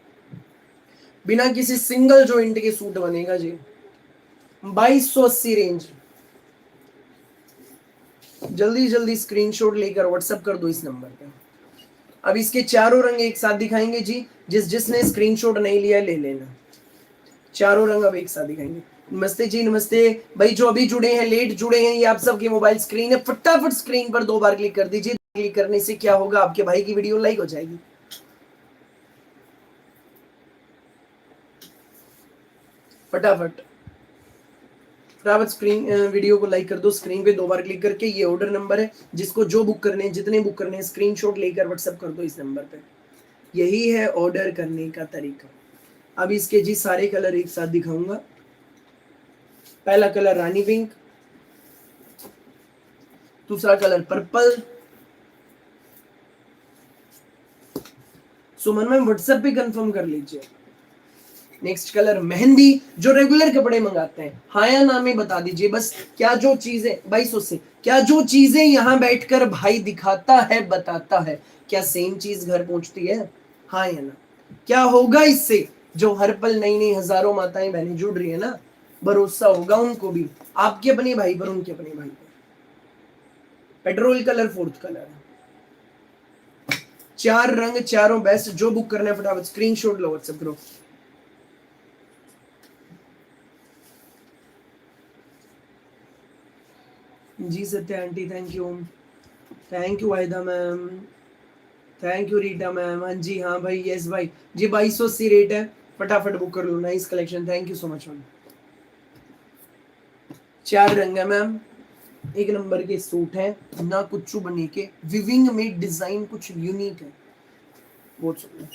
बिना किसी सिंगल जॉइंट के सूट बनेगा जी। 2280 रेंज। जल्दी जल्दी स्क्रीनशॉट लेकर व्हाट्सएप कर दो इस नंबर पे। अब इसके चारों रंग एक साथ दिखाएंगे जी, जिसने स्क्रीनशॉट नहीं लिया ले लेना। चारों रंग अब एक साथ दिखाएंगे। नमस्ते जी, नमस्ते भाई, जो अभी जुड़े हैं, लेट जुड़े हैं, ये आप सबकी मोबाइल स्क्रीन है, फटाफट स्क्रीन पर 2 बार क्लिक कर दीजिए। क्लिक करने से क्या होगा, आपके भाई की वीडियो लाइक हो जाएगी। फटाफट फटाफट स्क्रीन वीडियो को लाइक कर दो, स्क्रीन पे 2 बार क्लिक करके। ये ऑर्डर नंबर है, जिसको जो बुक करने हैं, जितने बुक करने हैं, स्क्रीनशॉट लेकर व्हाट्सएप कर दो इस नंबर पे। यही है ऑर्डर करने का तरीका। अब इसके जी सारे कलर एक साथ दिखाऊंगा। पहला कलर रानी पिंक, दूसरा कलर पर्पल। सुमन मैम व्हाट्सएप पे कंफर्म कर लीजिए। नेक्स्ट कलर मेहंदी, जो रेगुलर कपड़े मंगाते हैं, हाँ या ना में बता दीजिए बस। क्या जो चीजें 2200 से, क्या जो चीजें यहाँ बैठकर भाई दिखाता है, बताता है, क्या सेम चीज घर पहुंचती है? हाँ या ना? क्या होगा इससे? जो हर पल नई नई हजारों माताएं बहनें जुड़ रही है ना, भरोसा होगा उनको भी, आपके अपने भाई पर, उनके अपने भाई पर। पेट्रोल कलर 4th कलर है। 4 रंग, चारों बेस्ट। जो बुक करना है फटाफट स्क्रीनशॉट लो, व्हाट्सएप करो। जी Satya aunty, thank you Waheeda ma'am, thank you Rita ma'am. हाँ जी, हाँ भाई, यस भाई जी, 2280 रेट है। फटाफट बुक कर लो, nice collection, thank you so much ma'am. 4 रंग है मैम, एक नंबर के सूट है ना, कुछ बने के विविंग में डिजाइन कुछ यूनिक है, बहुत सुंदर।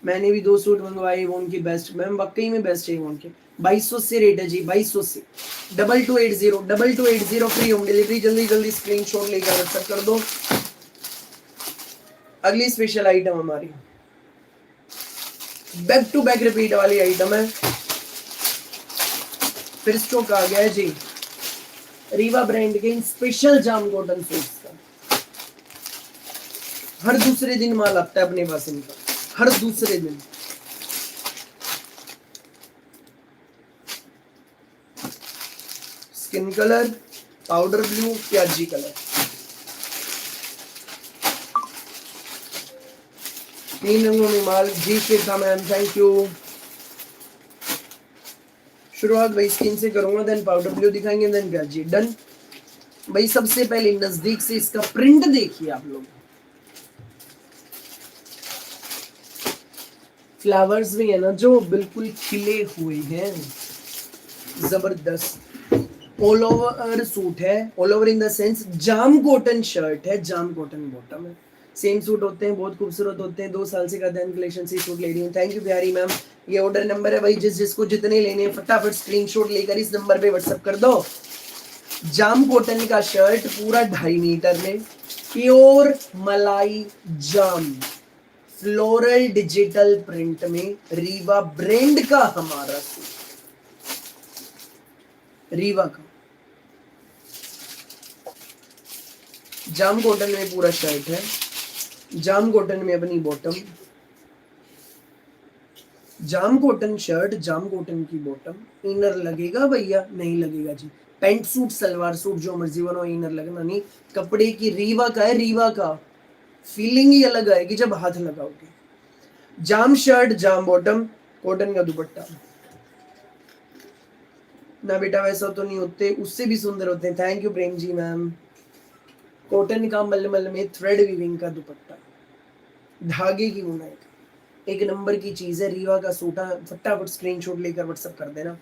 मैंने भी 2 सूट मंगवाए इवॉन की बेस्ट, मैम वाकई में बेस्ट है इवॉन के। 2200 से रेट है जी, 2200 से। 2280 फ्री होम डिलीवरी। जल्दी जल्दी स्क्रीनशॉट लेकर व्हाट्सएप कर दो। अगली स्पेशल आइटम हमारी बैक टू बैक रिपीट वाली आइटम है, फिर स्टॉक आ गया है जी रीवा ब्रांड के इन स्पेशल जाम कॉटन सूट्स का। हर दूसरे दिन माल आता है अपने पास इनका, हर दूसरे दिन। स्किन कलर, पाउडर ब्लू, प्याजी कलर, 3 रंगों में माल। जी श्वेता मैम थैंक यू। शुरुआत भाई स्किन से करूंगा, देन पाउडर ब्लू दिखाएंगे, देन प्याजी। डन भाई। सबसे पहले नजदीक से इसका प्रिंट देखिए आप लोग, फ्लावर्स भी है ना जो बिल्कुल खिले हुए हैं, जबरदस्त। ऑल ओवर सूट है, all over in the sense jam cotton shirt है, जाम कॉटन बॉटम है। सेम सूट होते हैं, बहुत खूबसूरत होते हैं। 2 साल से का दैन कलेक्शन से सूट ले रही हूँ। थैंक यू प्यारी मैम। ये ऑर्डर नंबर है भाई, जिसको जितने लेने हैं फटाफट स्क्रीनशॉट लेकर इस नंबर पे व्हाट्सएप कर दो। जाम कॉटन का शर्ट पूरा 2.5 मीटर में, प्योर मलाई जाम, फ्लोरल डिजिटल प्रिंट में, रीवा ब्रांड का हमारा सूट, रीवा का जाम कॉटन में पूरा शर्ट है, जाम कॉटन में अपनी बॉटम, जाम कॉटन शर्ट, जाम कॉटन की बॉटम। इनर लगेगा भैया? नहीं लगेगा जी। पैंट सूट, सलवार सूट जो मर्जी बनो, इनर लगना नहीं। कपड़े की रीवा का है, रीवा का फीलिंग ही अलग आएगी जब हाथ लगाओगे। जाम शर्ट, जाम बॉटम, कॉटन का दुपट्टा। ना बेटा वैसा तो नहीं होते, उससे भी सुंदर होते हैं। Thank you Prem ji ma'am. Cotton का मलमल में थ्रेड वीविंग का दुपट्टा, धागे की बुनाई का, एक नंबर की चीज है। रीवा का सूट है, फटाफट स्क्रीनशॉट लेकर व्हाट्सएप कर देना।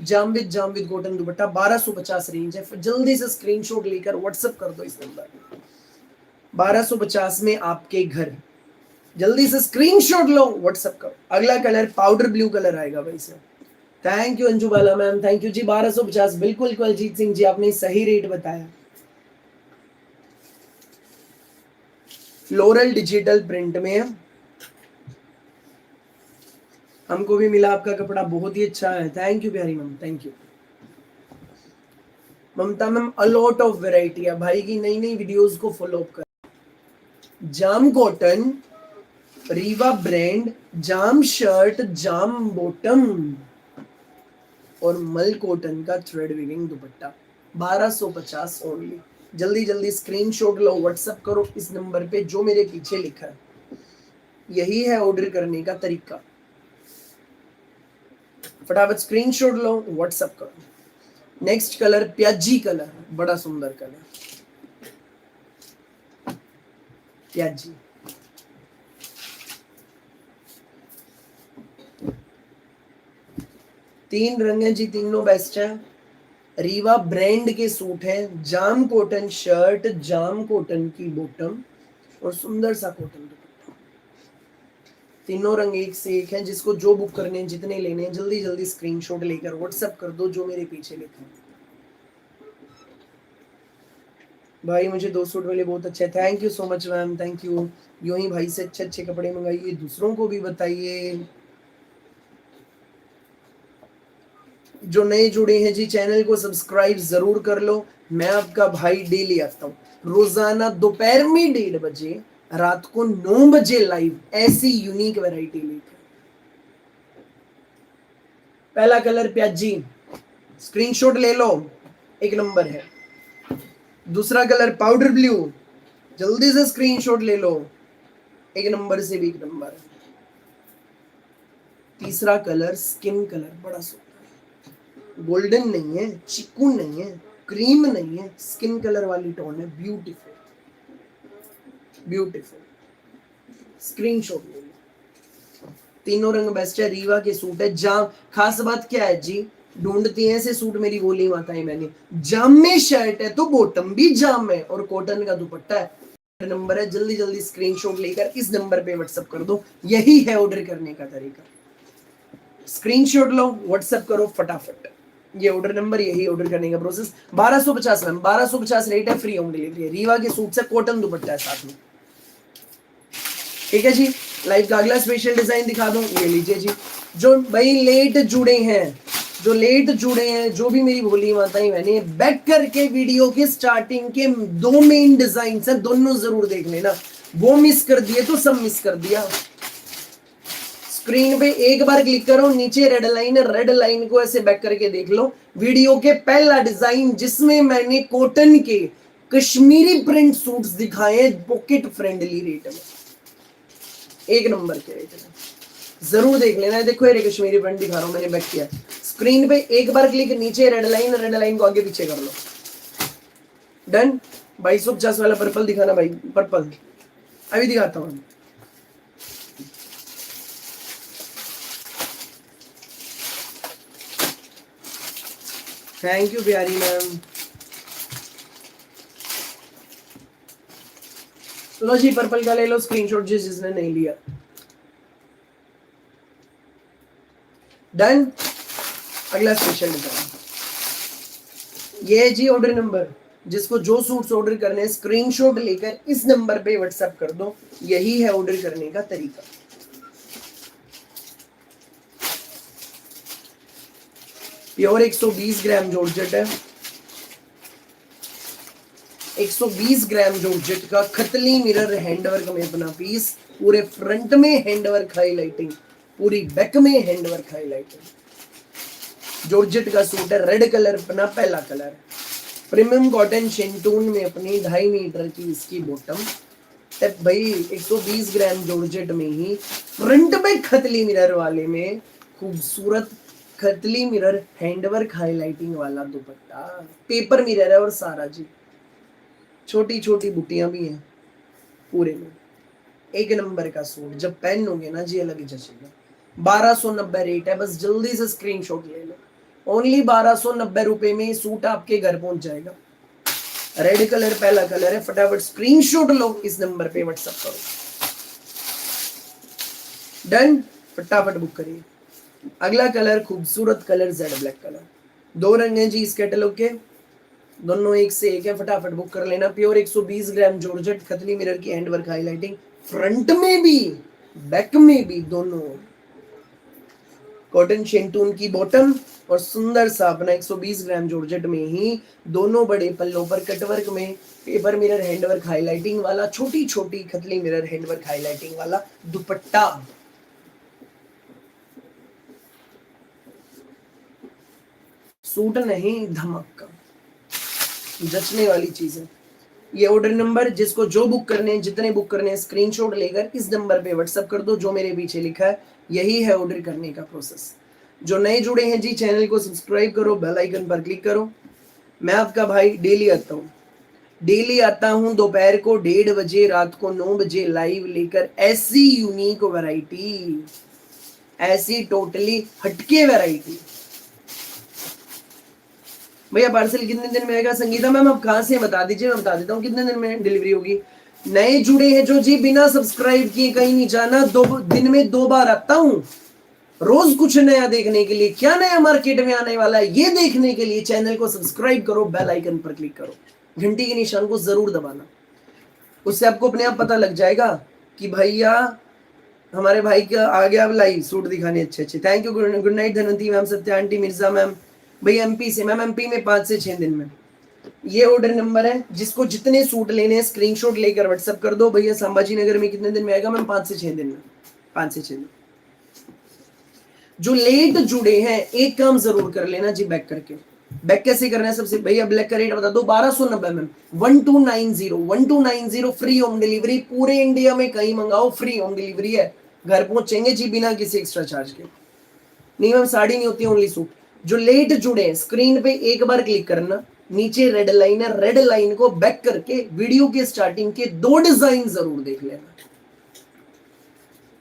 जाम विद कॉटन दुपट्टा, 1250 रेंज है। जल्दी से स्क्रीनशॉट लेकर व्हाट्सएप कर दो इस नंबर पे। 1250 में आपके घर, जल्दी से स्क्रीनशॉट लो, व्हाट्सएप करो। अगला कलर पाउडर ब्लू कलर आएगा भाई से। Thank you Anju Bala ma'am, thank you जी। 1250 बिल्कुल कुलजीत सिंह जी, आपने सही रेट बताया। फ्लोरल डिजिटल प्रिंट में है, हमको भी मिला आपका कपड़ा, बहुत ही अच्छा है। थैंक यू प्यारी ma'am, thank you. Mamta ma'am a lot of variety है भाई की, नई नई वीडियोस को फॉलो अप कर। जाम कॉटन, रीवा ब्रांड, जाम शर्ट, जाम बॉटम और मल कॉटन का थ्रेड वीविंग दुपट्टा, 1250 ओनली। जल्दी जल्दी स्क्रीनशॉट लो, व्हाट्सएप करो इस नंबर पे जो मेरे पीछे लिखा है। यही है ऑर्डर करने का तरीका। फटाफट स्क्रीनशॉट लो, व्हाट्सएप करो। नेक्स्ट कलर प्याजी कलर, बड़ा सुंदर कलर प्याजी। तीन रंग हैं जी, तीनों बेस्ट है। रीवा ब्रांड के सूट हैं, जाम कॉटन शर्ट, जाम कॉटन की बॉटम और सुंदर सा कॉटन दुपट्टा। तीनों रंग एक से एक हैं। जिसको जो बुक करने हैं, जितने लेने हैं, जल्दी जल्दी स्क्रीनशॉट लेकर व्हाट्सएप कर दो जो मेरे पीछे लिखा है। भाई मुझे 2 सूट मिले, बहुत अच्छे। Thank you so much ma'am, thank you. यूं ही भाई से अच्छे अच्छे कपड़े मंगाइए, दूसरों को भी बताइए। जो नए जुड़े हैं जी, चैनल को सब्सक्राइब जरूर कर लो। मैं आपका भाई डेली आता हूँ, रोजाना दोपहर में 1:30 बजे, रात को 9 बजे लाइव, ऐसी यूनिक वैरायटी लेकर। पहला कलर प्याजी, स्क्रीनशॉट ले लो, एक नंबर है। दूसरा कलर पाउडर ब्लू, जल्दी से स्क्रीनशॉट ले लो, एक नंबर से भी एक नंबर है। तीसरा कलर स्किन कलर, बड़ा सुंदर, गोल्डन नहीं है, चिकू नहीं है, क्रीम नहीं है, स्किन कलर वाली टोन है। ब्यूटीफुल ब्यूटीफुल, स्क्रीनशॉट ले लो। तीनों रंग बेस्ट है, रीवा के सूट है। जाम, खास बात क्या है जी, ढूंढती हैं ऐसे सूट मेरी भोली माताएं मैंने, जाम में शर्ट है तो बॉटम भी जाम है और कॉटन का दुपट्टा है। नंबर है, जल्दी जल्दी स्क्रीनशॉट लेकर इस नंबर पे व्हाट्सएप कर दो, यही है ऑर्डर करने का तरीका। स्क्रीनशॉट लो, व्हाट्सएप करो फटाफट, ये ऑर्डर नंबर, यही ऑर्डर करने का प्रोसेस। 1250 मैम, 1250 रेट है, फ्री होम डिलीवरी है। रीवा के सूट से कॉटन दुपट्टा है साथ में, ठीक है जी। लाइव का अगला स्पेशल डिजाइन दिखा दूं, ये लीजिए जी। जो भाई लेट जुड़े हैं, जो लेट जुड़े हैं, जो भी मेरी भोली माताएं मैंने बैक करके वीडियो के स्टार्टिंग के 2 मेन डिजाइन है, दोनों जरूर देख लेना। वो मिस कर दिए तो सब मिस कर दिया। स्क्रीन पे एक बार क्लिक करो, नीचे रेड लाइन को ऐसे बैक करके देख लो। वीडियो के पहला डिजाइन जिसमें मैंने कॉटन के कश्मीरी प्रिंट सूट्स दिखाए पॉकेट फ्रेंडली रेट में, एक नंबर के रेट में, जरूर देख लेना। देखो ये कश्मीरी प्रिंट दिखा रहा हूं, मैंने बैक किया। स्क्रीन पे एक बार क्लिक, नीचे रेड लाइन को आगे पीछे कर लो। डन। 2250 वाला पर्पल दिखाना भाई, पर्पल अभी दिखाता हूं। थैंक यू प्यारी मैम। लो जी पर्पल का ले लो स्क्रीनशॉट जी जिसने नहीं लिया। डन। अगला स्पेशल डिजाइन, ये जी ऑर्डर नंबर, जिसको जो सूट्स ऑर्डर करने हैं स्क्रीनशॉट लेकर इस नंबर पे व्हाट्सएप कर दो, यही है ऑर्डर करने का तरीका। प्योर 120 ग्राम जॉर्जेट है, 120 ग्राम जॉर्जेट का खतली मिरर हैंडवर्क में अपना पीस, पूरे फ्रंट में हैंडवर्क हाईलाइटिंग, पूरी बैक में हैंडवर्क हाईलाइटिंग। जॉर्जेट का सूट है, रेड कलर अपना पहला कलर, प्रीमियम कॉटन शेंटून में अपनी 2.5 मीटर की इसकी बॉटम। तब भाई 120 ग्राम जॉर्जेट में ही फ्रंट में खतली मिरर वाले में खूबसूरत खतली मिरर हैंडवर्क हाईलाइटिंग वाला दुपट्टा, पेपर मिरर है और सारा जी, छोटी छोटी बुटियां भी हैं पूरे में। एक नंबर का सूट, जब पहनोगे ना जी अलग ही जचेगा। 1290 रेट है, बस जल्दी से स्क्रीनशॉट ले लो। ओनली 1290 रुपए में सूट आपके घर पहुंच जाएगा। रेड कलर पहला कलर है, फटाफट स्क्रीनशॉट लो, इस नंबर पे व्हाट्सएप करो। डन, फटाफट बुक करिए। अगला कलर खूबसूरत कलर जेड ब्लैक कलर, 2 रंग हैं जी इस कैटलॉग के, दोनों एक से एक है, फटाफट बुक कर लेना। प्योर 120 ग्राम जॉर्जेट खतली मिरर की हैंडवर्क हाईलाइटिंग, फ्रंट में भी बैक में भी दोनों, कॉटन शेंटून की बॉटम और सुंदर सा अपना 120 ग्राम जॉर्जेट में ही दोनों बड़े पल्लों पर कटवर्क में पेपर मिरर हैंडवर्क हाईलाइटिंग वाला, छोटी छोटी खतली मिरर हैंडवर्क हाईलाइटिंग वाला दुपट्टा। सूट नहीं धमाका, जचने वाली चीज है। ये ऑर्डर नंबर, जिसको जो बुक करने हैं, जितने बुक करने हैं, स्क्रीनशॉट लेकर इस नंबर पे व्हाट्सएप कर दो, जो मेरे पीछे लिखा है, यही है ऑर्डर करने का प्रोसेस। जो नए जुड़े हैं जी, चैनल को सब्सक्राइब करो, बेल आइकन पर क्लिक करो। मैं आपका भाई डेली आता हूँ दोपहर को 1:30 बजे, रात को 9 बजे लाइव लेकर ऐसी यूनिक वैरायटी, ऐसी टोटली हटके वैरायटी। भैया पार्सल कितने दिन में आएगा? संगीता मैम आप कहाँ से बता दीजिए, मैं बता देता हूँ कितने दिन में डिलीवरी होगी। नए जुड़े हैं जो जी, बिना सब्सक्राइब किए कहीं नहीं जाना। 2 दिन में 2 बार आता हूँ, रोज कुछ नया देखने के लिए, क्या नया मार्केट में आने वाला है ये देखने के लिए चैनल को सब्सक्राइब करो, बेल आइकन पर क्लिक करो, घंटी के निशान को जरूर दबाना। उससे आपको अपने आप पता लग जाएगा कि भैया हमारे भाई का आ गया लाइव सूट दिखाने अच्छे अच्छे। Thank you, good night Dhanwanti ma'am, Satya aunty, Mirza ma'am. भैया एमपी से, मैम एमपी में 5 से 6 दिन में। ये ऑर्डर नंबर है, जिसको जितने सूट लेने हैं स्क्रीनशॉट लेकर व्हाट्सएप कर दो। भैया संभाजी नगर में कितने दिन में आएगा? मैम 5 से 6 दिन में, 5 से 6 दिन। जो लेट जुड़े हैं एक काम जरूर कर लेना जी, बैक करके। बैक कैसे करना है? सबसे भैया ब्लैक का रेट बता दो, 1290 मैम, 1290 फ्री होम डिलीवरी, पूरे इंडिया में कहीं मंगाओ फ्री होम डिलीवरी है, घर पहुंचेंगे जी बिना किसी एक्स्ट्रा चार्ज के। नहीं मैम साड़ी नहीं होती, ओनली सूट। जो लेट जुड़े हैं स्क्रीन पे एक बार क्लिक करना, नीचे रेड लाइन है, रेड लाइन को बैक करके वीडियो के स्टार्टिंग के 2 डिजाइन जरूर देख लेना।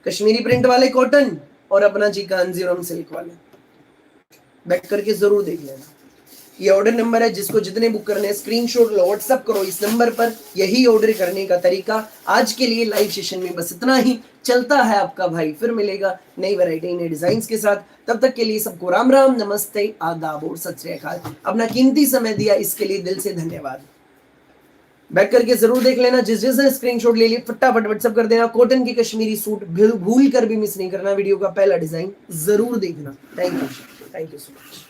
कश्मीरी प्रिंट वाले कॉटन, और अपना जी कांजीवरम सिल्क वाले बैक करके जरूर देख लेना। ये ऑर्डर नंबर है, जिसको जितने बुक करने हैं स्क्रीनशॉट लो, व्हाट्सएप करो इस नंबर पर। यही ऑर्डर करने का तरीका। आज के लिए लाइव सेशन में बस इतना ही। चलता है आपका भाई, फिर मिलेगा नई वैरायटी नए डिजाइन के साथ। तब तक के लिए सबको राम राम, नमस्ते, आदाब और सत श्री अकाल। अपना कीमती समय दिया इसके लिए दिल से धन्यवाद। बैक करके जरूर देख लेना। जिसने स्क्रीनशॉट ले लिए फटाफट व्हाट्सएप कर देना। कॉटन की कश्मीरी सूट भूल कर भी मिस नहीं करना। वीडियो का पहला डिजाइन जरूर देखना। Thank you so much.